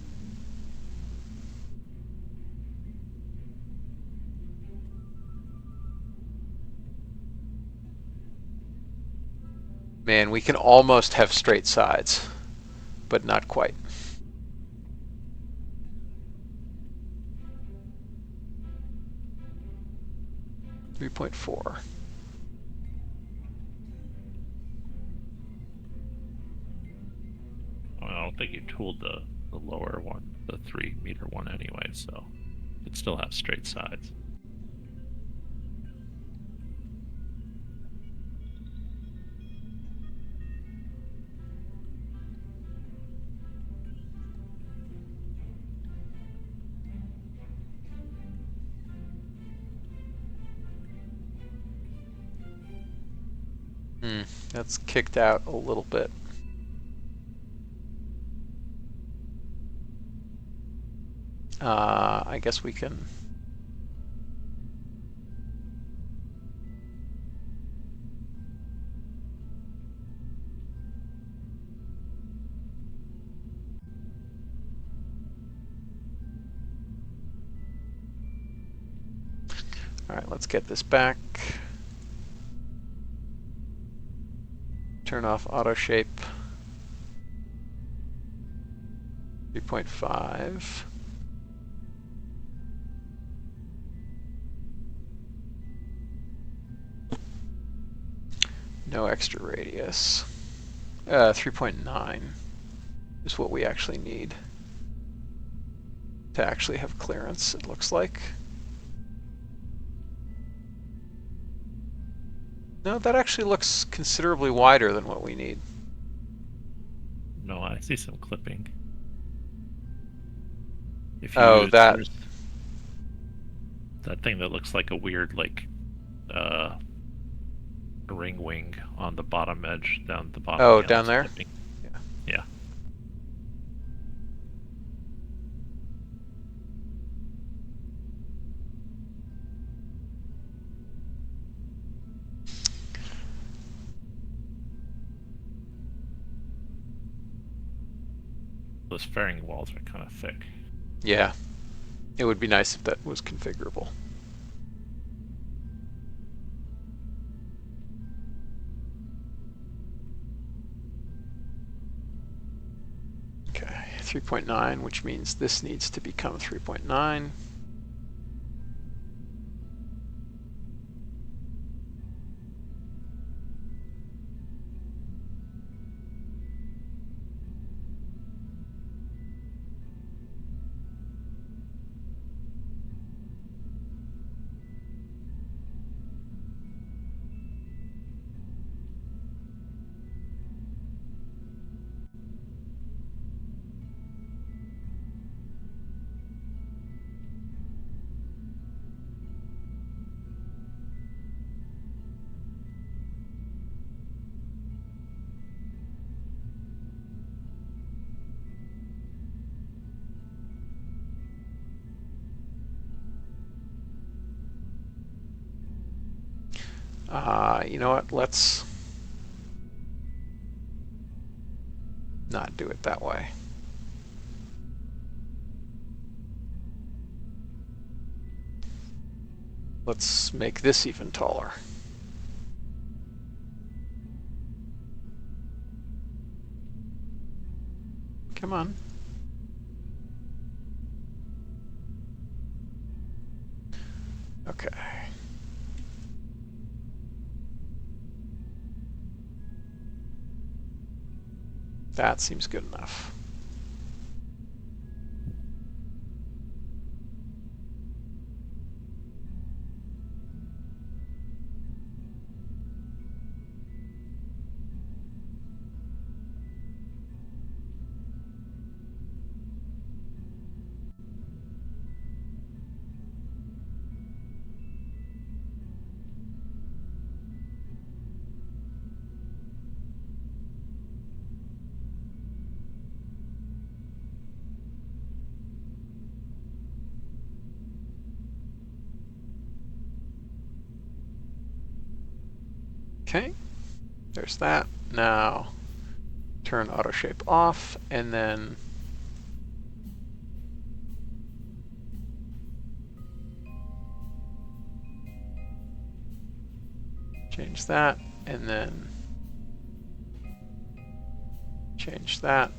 S1: Man, we can almost have straight sides, but not quite. .4.
S2: Well, I don't think you tooled the lower one, the 3-meter one anyway, so it still have straight sides.
S1: That's kicked out a little bit. I guess we can. All right, let's get this back. Turn off auto shape. 3.5. No extra radius. 3.9 is what we actually need to actually have clearance, it looks like. No, that actually looks considerably wider than what we need.
S2: No, I see some clipping. If
S1: Oh, that.
S2: there's that thing that looks like a weird, like, ring wing on the bottom edge, down the bottom.
S1: Oh,
S2: Yeah,
S1: down
S2: that's
S1: there?
S2: clipping.
S1: Yeah.
S2: Yeah. Those fairing walls are kind of thick.
S1: Yeah. It would be nice if that was configurable. Okay, 3.9, which means this needs to become 3.9. You know what? Let's not do it that way. Let's make this even taller. Come on. Okay. That seems good enough. Okay, there's that. Now turn auto shape off, and then change that, and then change that.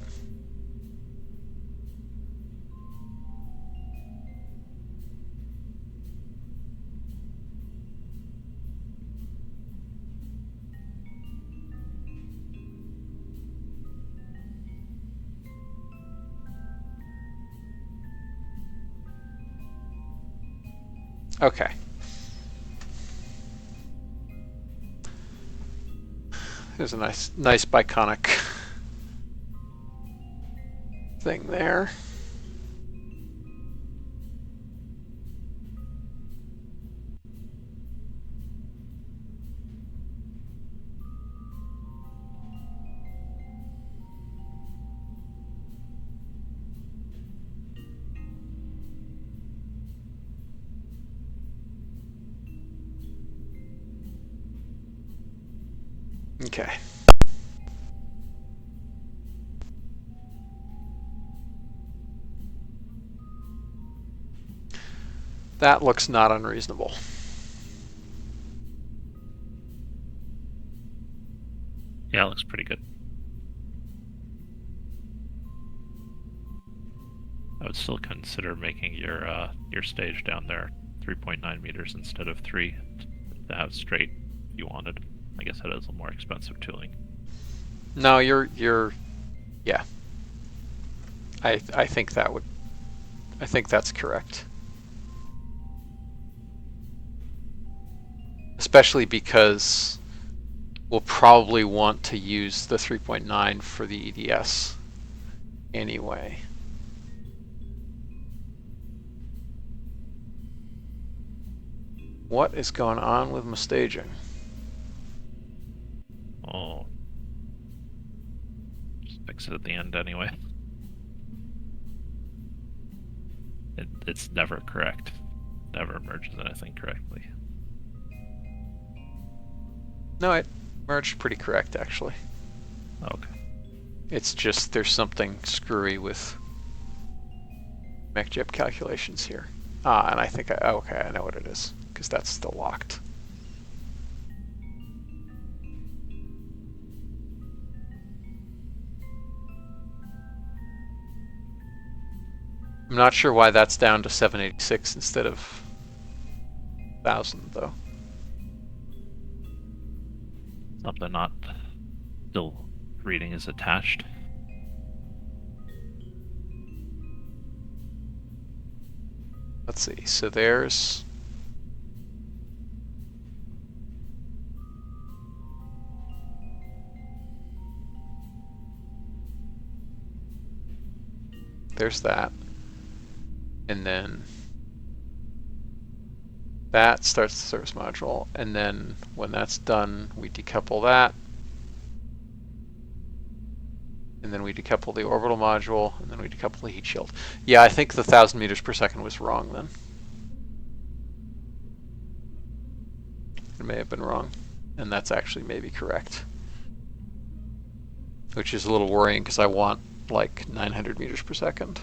S1: Okay. There's a nice biconic thing there. Okay. That looks not unreasonable.
S2: Yeah, it looks pretty good. I would still consider making your stage down there 3.9 meters instead of 3 to have straight if you wanted. I guess that is a more expensive tooling.
S1: No, yeah. I think that's correct. Especially because we'll probably want to use the 3.9 for the EDS anyway. What is going on with my staging?
S2: Oh. Just fix it at the end anyway. It's never correct. Never merges anything correctly.
S1: No, it merged pretty correct, actually.
S2: Okay.
S1: It's just there's something screwy with MechJib calculations here. And I think, okay, I know what it is, because that's still locked. I'm not sure why that's down to 786 instead of 1,000, though.
S2: Something not still reading is attached.
S1: Let's see, so there's... There's that. And then that starts the service module, and then when that's done, we decouple that. And then we decouple the orbital module, and then we decouple the heat shield. Yeah, I think the 1,000 meters per second was wrong then. It may have been wrong, and that's actually maybe correct. Which is a little worrying because I want like 900 meters per second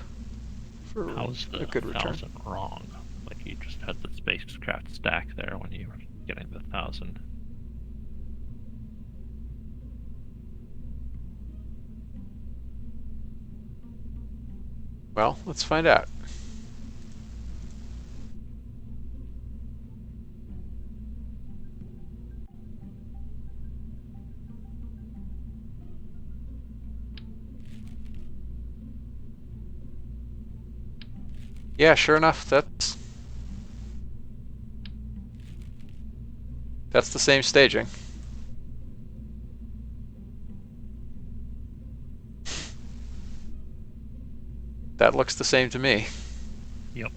S1: for
S2: How's the
S1: a good return.
S2: 1,000 wrong? Like you just had the spacecraft stack there when you were getting the 1,000.
S1: Well, let's find out. Yeah, sure enough, that's the same staging. That looks the same to me.
S2: Yep.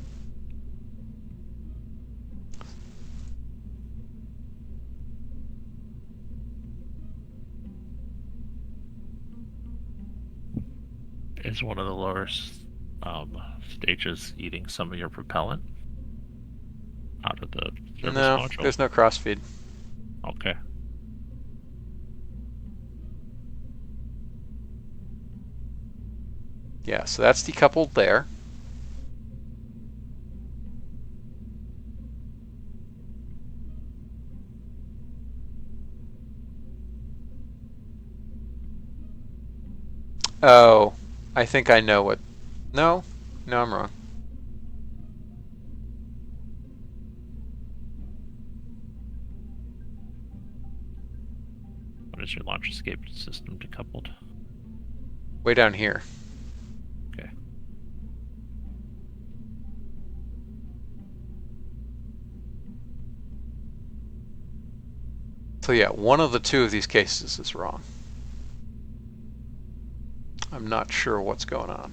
S2: Is one of the lower stages eating some of your propellant out of the service
S1: No,
S2: module?
S1: there's no crossfeed.
S2: Okay.
S1: Yeah, so that's decoupled there. Oh, I think I know what... No, no, I'm wrong.
S2: What is your launch escape system decoupled?
S1: Way down here.
S2: Okay.
S1: So yeah, one of the two of these cases is wrong. I'm not sure what's going on.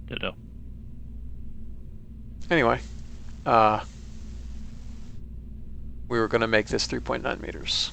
S2: Ditto.
S1: Anyway, we were going to make this 3.9 meters.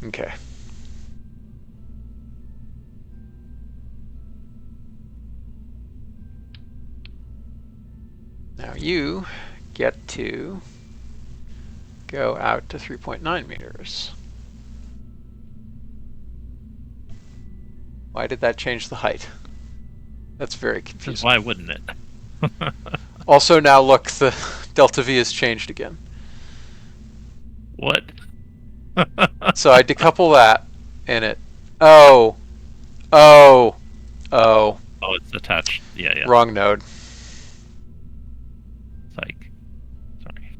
S1: Okay. Now you get to go out to 3.9 meters. Why did that change the height? That's very confusing.
S2: Why wouldn't it?
S1: Also, now look, the delta V has changed again.
S2: What?
S1: So I decouple that, and it... Oh. Oh. Oh.
S2: Oh, it's attached. Yeah, yeah.
S1: Wrong node.
S2: Psych. Sorry.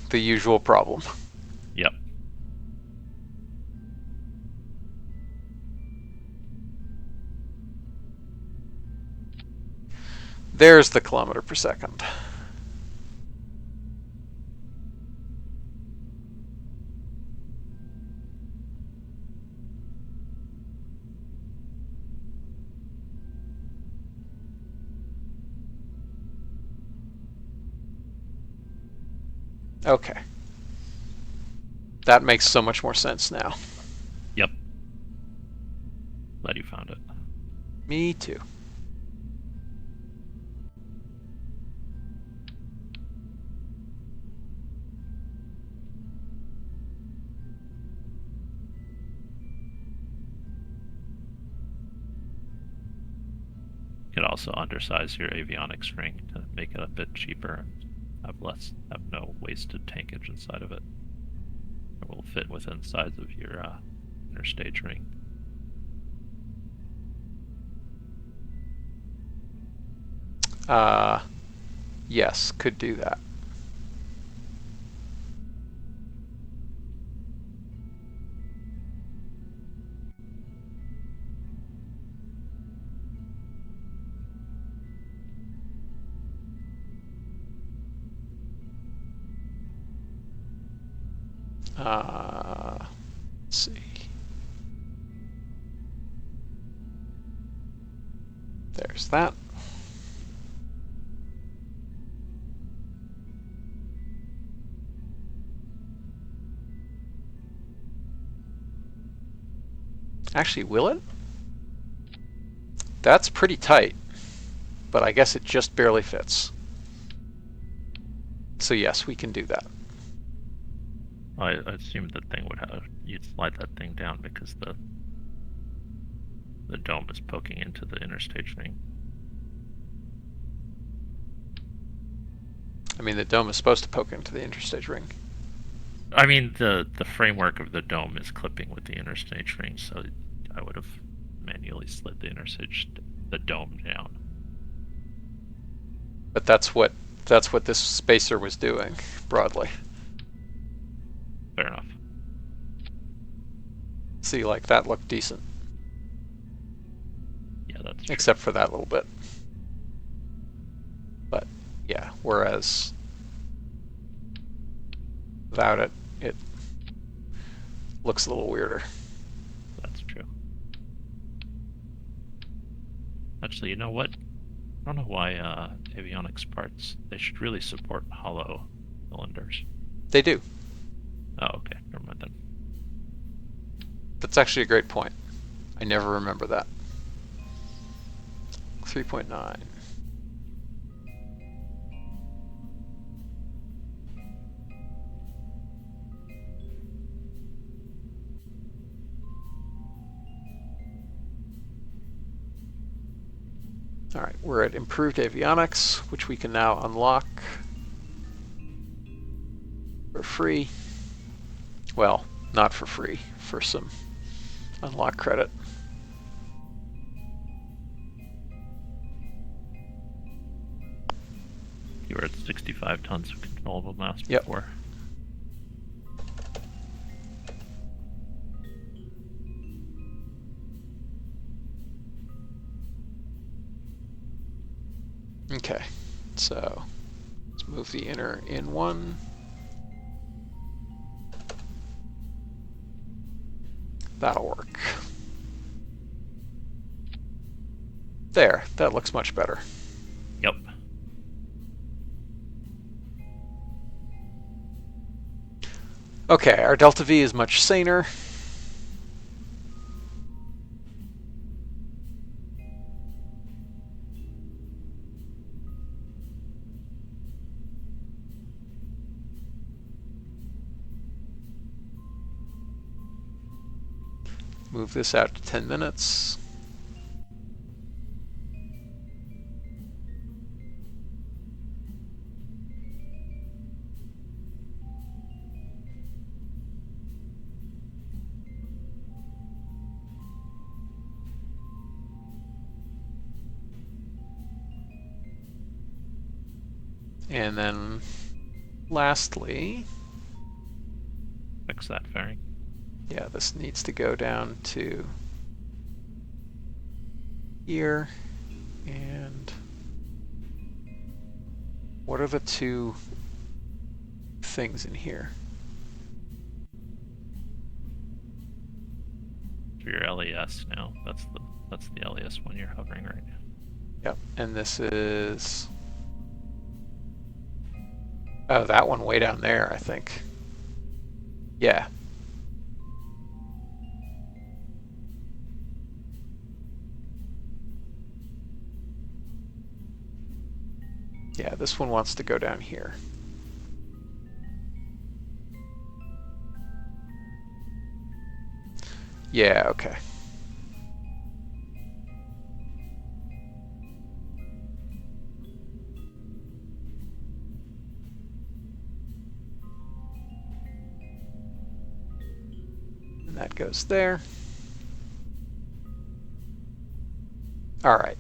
S1: The usual problem.
S2: Yep.
S1: There's the kilometer per second. Okay. That makes so much more sense now.
S2: Yep. Glad you found it.
S1: Me too.
S2: You could also undersize your avionics ring to make it a bit cheaper and have no wasted tankage inside of it. It will fit within the size of your inner stage ring.
S1: Yes, could do that. Let's see. There's that. Actually, will it? That's pretty tight. but I guess it just barely fits. So yes, we can do that.
S2: I assumed the thing would have, you'd slide that thing down because the dome is poking into the interstage ring.
S1: I mean, the dome is supposed to poke into the interstage ring.
S2: I mean, the framework of the dome is clipping with the interstage ring, so I would have manually slid the dome down.
S1: But that's what this spacer was doing, broadly.
S2: Fair enough.
S1: See, like, that looked decent.
S2: Yeah, that's true.
S1: Except for that little bit. But, yeah, whereas without it, it looks a little weirder.
S2: That's true. Actually, you know what? I don't know why avionics parts, they should really support hollow cylinders.
S1: They do.
S2: Oh, okay. Never mind then.
S1: That's actually a great point. I never remember that. 3.9. All right, we're at improved avionics, which we can now unlock for free. Well, not for free, for some unlock credit.
S2: You were at 65 tons of controllable mass
S1: Yep.
S2: before.
S1: Okay, so let's move the inner in one. That'll work. There, that looks much better.
S2: Yep.
S1: Okay, our delta V is much saner. Move this out to 10 minutes. And then lastly,
S2: Fix that fairing.
S1: yeah, this needs to go down to here. And what are the two things in here?
S2: For your LES now. That's the LES one you're hovering right now.
S1: Yep, and this is... Oh, that one way down there, I think. Yeah. Yeah, this one wants to go down here. Yeah, okay. And that goes there. All right.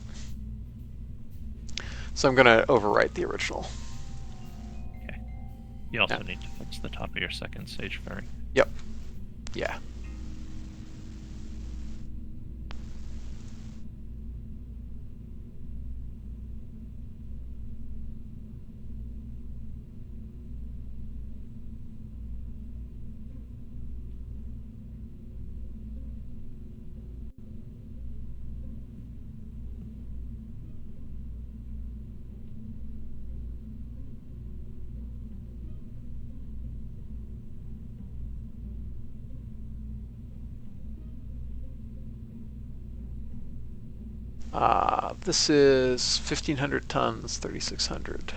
S1: So I'm going to overwrite the original.
S2: Okay. You also need to fix the top of your second stage fairing.
S1: Yep. Yeah. This is 1,500 tons, 3,600.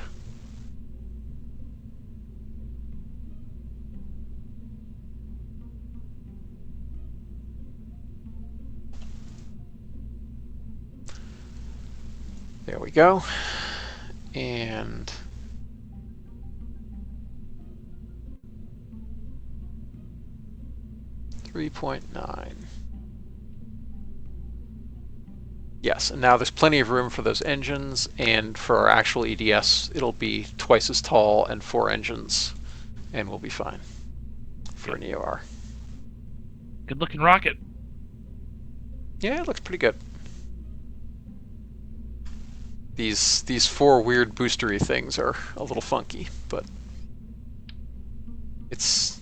S1: There we go. And $3.9. Yes, and now there's plenty of room for those engines, and for our actual EDS, it'll be twice as tall and 4 engines, and we'll be fine for an EOR.
S2: Good looking rocket.
S1: Yeah, it looks pretty good. These 4 weird boostery things are a little funky, but it's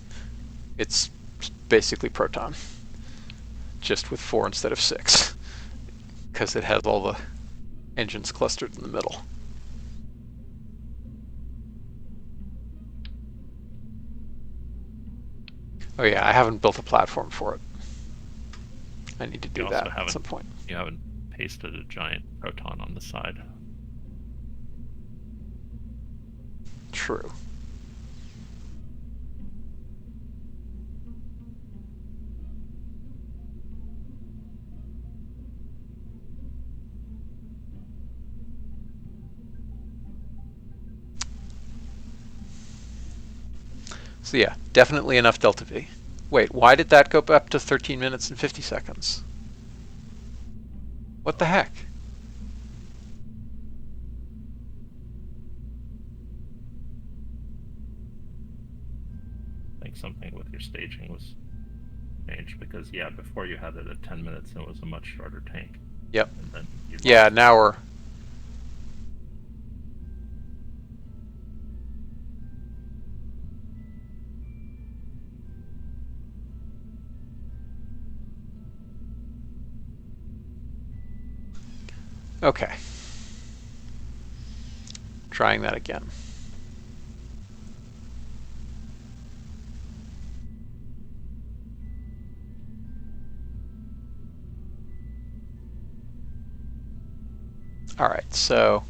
S1: basically Proton, just with 4 instead of 6, because it has all the engines clustered in the middle. Oh yeah, I haven't built a platform for it. I need to do that at some point.
S2: You haven't pasted a giant Proton on the side.
S1: True. So yeah, definitely enough delta V. Wait, why did that go up to 13 minutes and 50 seconds? What the heck?
S2: I think something with your staging was changed, because yeah, before you had it at 10 minutes and it was a much shorter tank.
S1: Yep.
S2: And then
S1: yeah, now we're... Okay. Trying that again. All right, so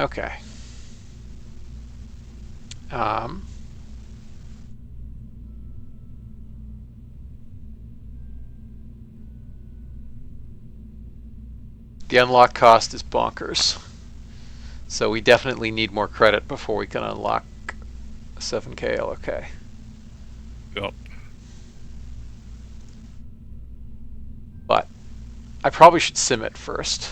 S1: okay. The unlock cost is bonkers. So we definitely need more credit before we can unlock 7K LOK.
S2: Yep.
S1: But I probably should sim it first.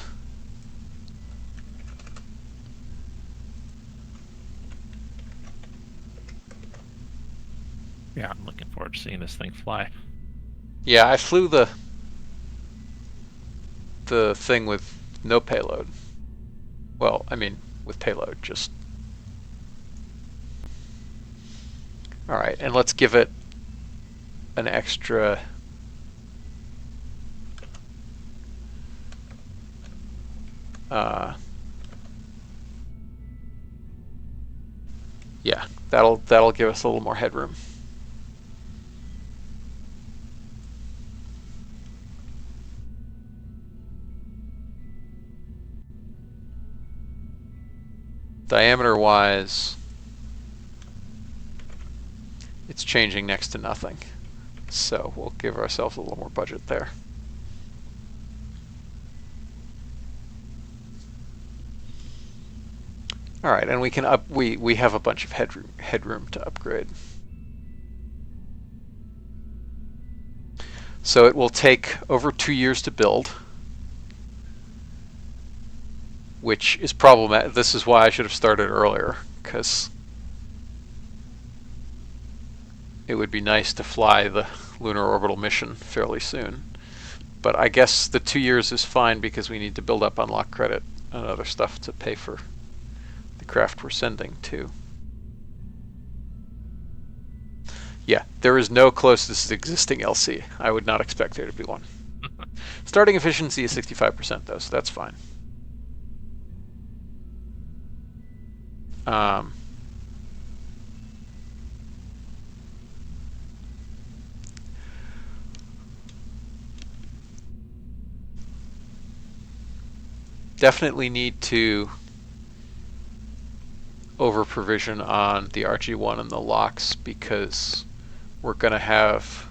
S2: Yeah, I'm looking forward to seeing this thing fly.
S1: Yeah, I flew the thing with no payload. Well, I mean, with payload, just... All right, and let's give it an extra... yeah, that'll give us a little more headroom. Diameter-wise, it's changing next to nothing. So we'll give ourselves a little more budget there. All right, and we can we have a bunch of headroom to upgrade. So it will take over 2 years to build, which is problematic. This is why I should have started earlier, because it would be nice to fly the lunar orbital mission fairly soon. But I guess the 2 years is fine because we need to build up unlock credit and other stuff to pay for the craft we're sending to. Yeah, there is no closest existing LC. I would not expect there to be one. Starting efficiency is 65% though, so that's fine. Definitely need to over provision on the RG1 and the locks because we're going to have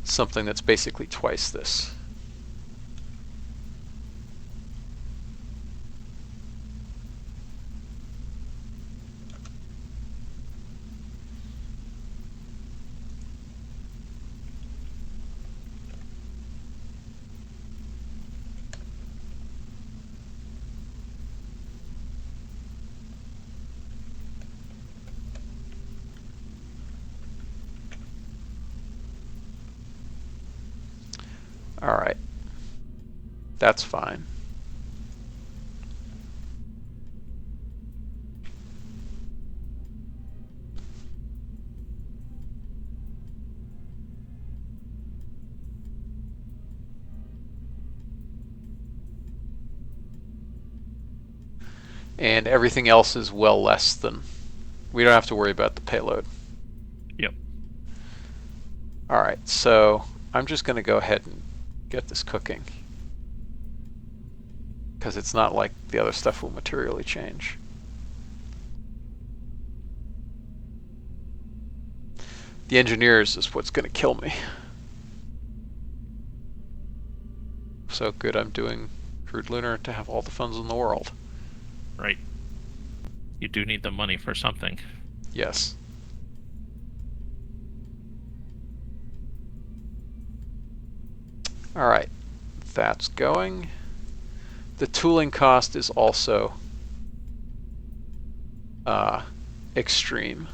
S1: something that's basically twice this. All right. That's fine. And everything else is well less than, we don't have to worry about the payload.
S2: Yep.
S1: All right, so I'm just going to go ahead and get this cooking because it's not like the other stuff will materially change. The engineers is what's going to kill me. So good I'm doing Crude Lunar to have all the funds in the world.
S2: Right. You do need the money for something.
S1: Yes. All right, that's going. The tooling cost is also extreme.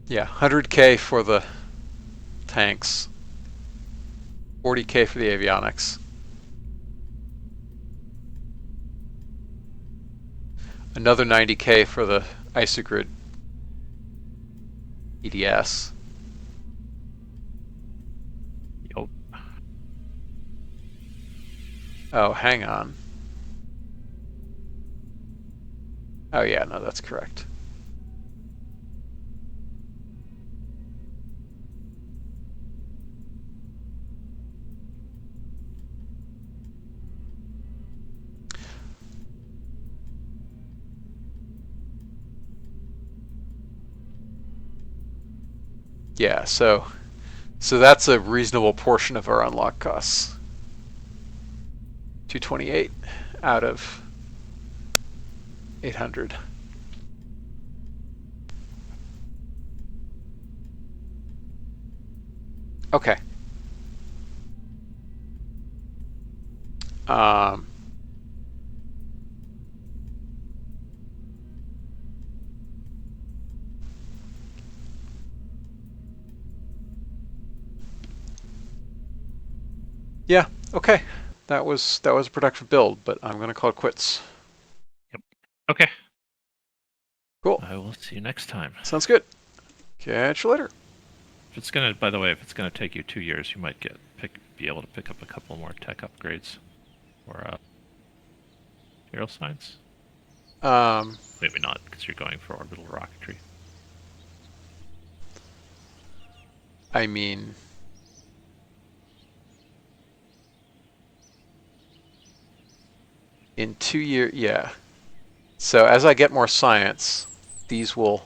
S1: Yeah, 100K for the tanks, 40K for the avionics. Another 90K for the isogrid EDS.
S2: Yep.
S1: Oh, hang on. Oh yeah, no, that's correct. Yeah, so that's a reasonable portion of our unlock costs. 228 out of 800. Okay. Yeah, okay. That was a productive build, but I'm gonna call it quits.
S2: Yep. Okay.
S1: Cool.
S2: I will see you next time.
S1: Sounds good. Catch you later.
S2: If it's gonna, by the way, if it's gonna take you 2 years, you might be able to pick up a couple more tech upgrades, or aerial science. Maybe not, because you're going for orbital rocketry.
S1: I mean, in 2 years, yeah. So as I get more science, these will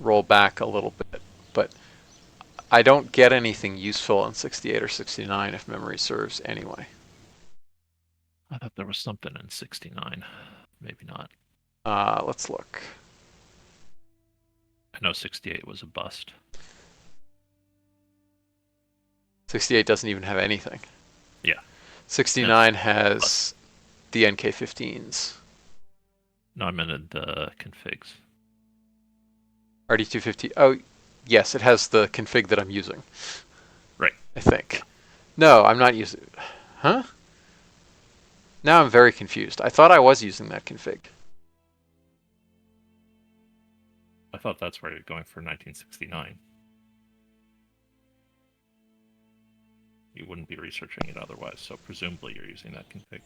S1: roll back a little bit, but I don't get anything useful in 68 or 69 if memory serves anyway.
S2: I thought there was something in 69. Maybe not.
S1: Let's look.
S2: I know 68 was a bust.
S1: 68 doesn't even have anything.
S2: Yeah.
S1: 69 has the NK15s.
S2: No, I meant in the configs.
S1: RD250. Oh, yes, it has the config that I'm using.
S2: Right.
S1: I think. No, I'm not using. Huh? Now I'm very confused. I thought I was using that config.
S2: I thought that's where you're going for 1969. You wouldn't be researching it otherwise, so presumably you're using that config.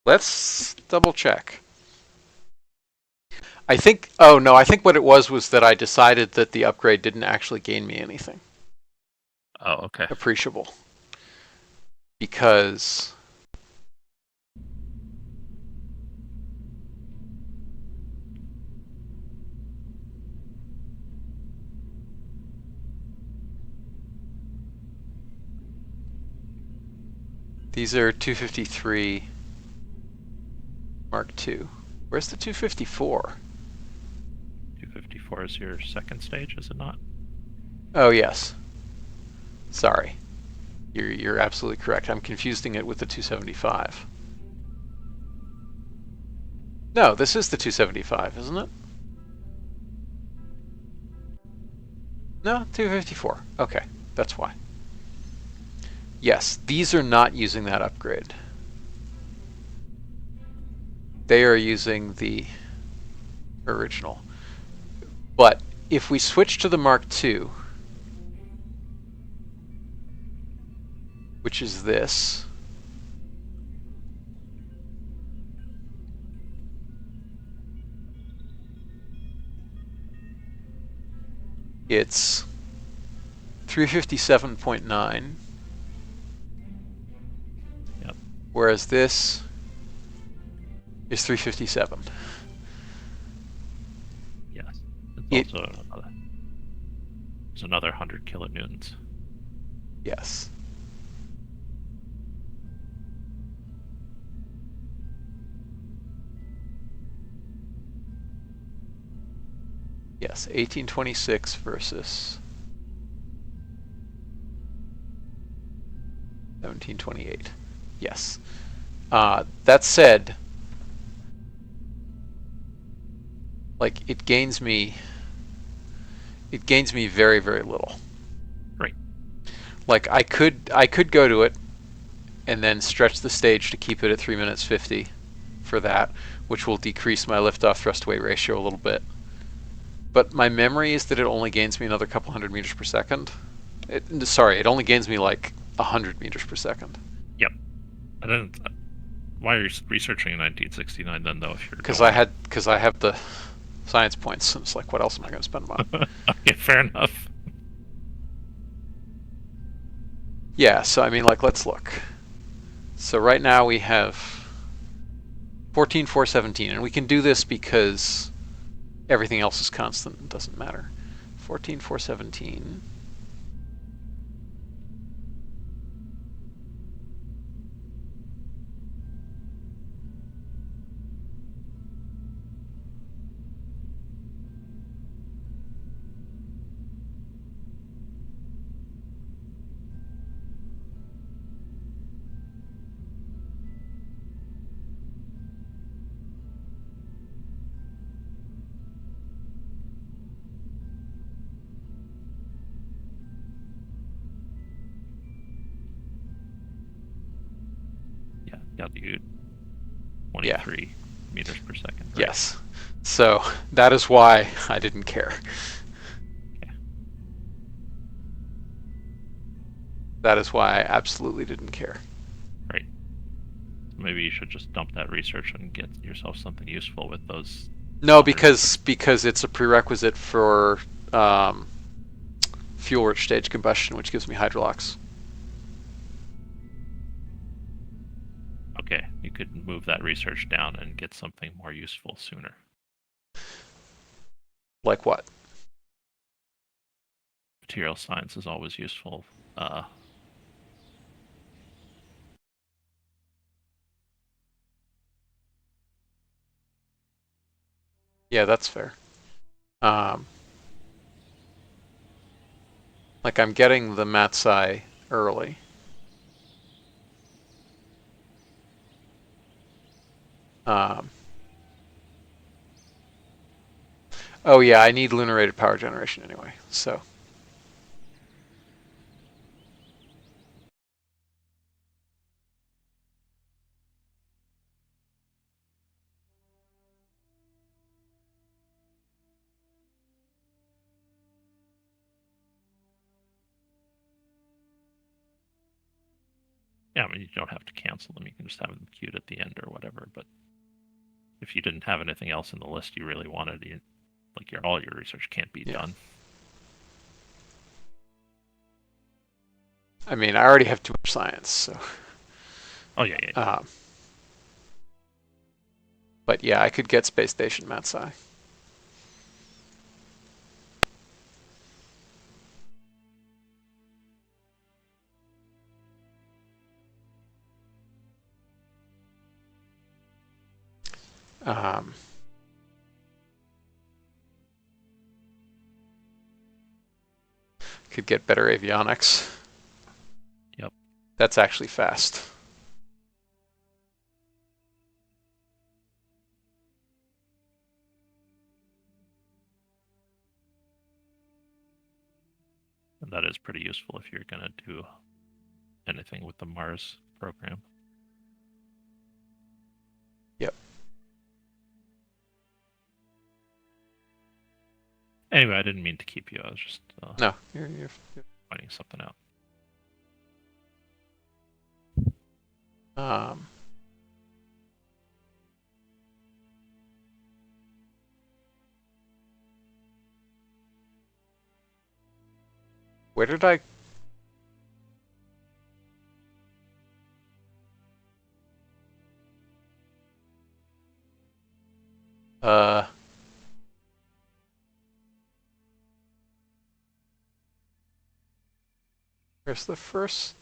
S1: Let's double check. I think, oh no, I think what it was that I decided that the upgrade didn't actually gain me anything
S2: Oh, okay.
S1: appreciable. Because these are 253 Mark II. Where's the 254?
S2: 254 is your second stage, is it not?
S1: Oh yes. Sorry. You're absolutely correct. I'm confusing it with the 275. No, this is the 275, isn't it? No, 254. Okay, that's why. Yes, these are not using that upgrade. They are using the original. But if we switch to the Mark II, which is this, it's 357.9,
S2: Yep.
S1: whereas this is 357.
S2: Yes. It's also it's another 100 kilonewtons.
S1: Yes. Yes, 1826 versus 1728. Yes. That said, like it gains me very, very little.
S2: Right.
S1: Like I could go to it and then stretch the stage to keep it at 3 minutes 50 for that, which will decrease my liftoff thrust weight ratio a little bit. But my memory is that it only gains me another couple hundred meters per second. Sorry, it only gains me like 100 meters per second.
S2: Yep. I didn't. Why are you researching in 1969 then, though? If you're
S1: Because
S2: going
S1: I have the science points. It's like, what else am I going to spend them on?
S2: Okay, fair enough.
S1: Yeah, so I mean, like, let's look. So right now we have 14,417, and we can do this because everything else is constant. It doesn't matter. 14,417.
S2: Yeah, got you 23 meters per second. Right?
S1: Yes. So that is why I didn't care.
S2: Okay.
S1: That is why I absolutely didn't care.
S2: Right. Maybe you should just dump that research and get yourself something useful with those.
S1: No, because it's a prerequisite for fuel-rich stage combustion, which gives me hydrolox.
S2: Okay, you could move that research down and get something more useful sooner.
S1: Like what?
S2: Material science is always useful.
S1: Yeah, that's fair. Like I'm getting the Matsai early. Um, oh yeah, I need lunar rated power generation anyway, so.
S2: Yeah, I mean, you don't have to cancel them. You can just have them queued at the end or whatever. But if you didn't have anything else in the list you really wanted, all your research can't be done.
S1: I mean, I already have too much science, so.
S2: Oh yeah.
S1: But yeah, I could get Space Station Matsai. Could get better avionics.
S2: Yep.
S1: That's actually fast.
S2: And that is pretty useful if you're going to do anything with the Mars program.
S1: Yep.
S2: Anyway, I didn't mean to keep you. I was just
S1: no, you're
S2: finding something out.
S1: Where did I? Where's the first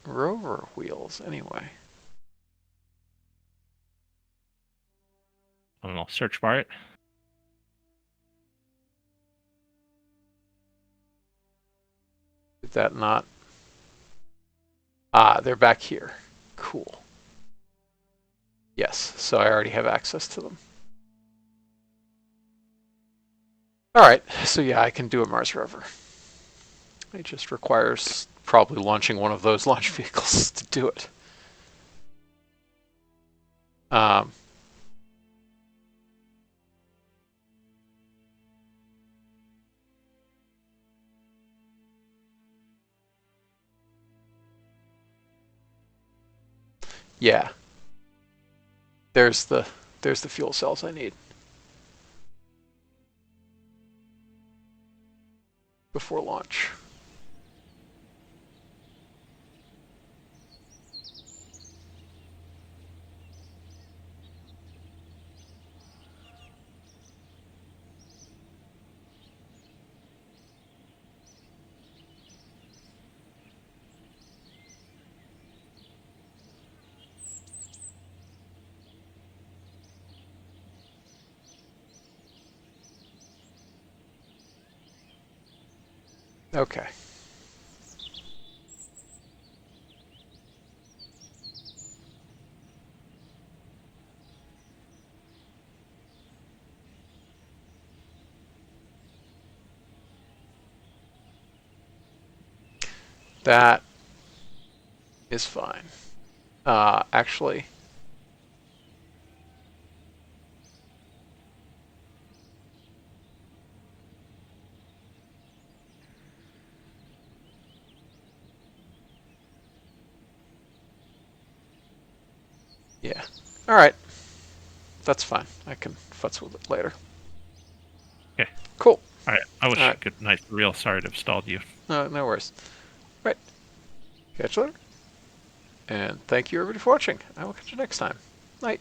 S1: rover wheels anyway?
S2: I don't know. Search bar it.
S1: Did that not? Ah, they're back here. Cool. Yes, so I already have access to them. All right, so yeah, I can do a Mars rover. It just requires probably launching one of those launch vehicles to do it. Yeah. There's the fuel cells I need before launch. Okay. That is fine. Actually, yeah. All right. That's fine. I can futz with it later.
S2: Okay.
S1: Cool.
S2: All right. I wish
S1: All right.
S2: good night. Real sorry to have stalled you.
S1: No worries. Right. Catch you later. And thank you everybody for watching. I will catch you next time. Night.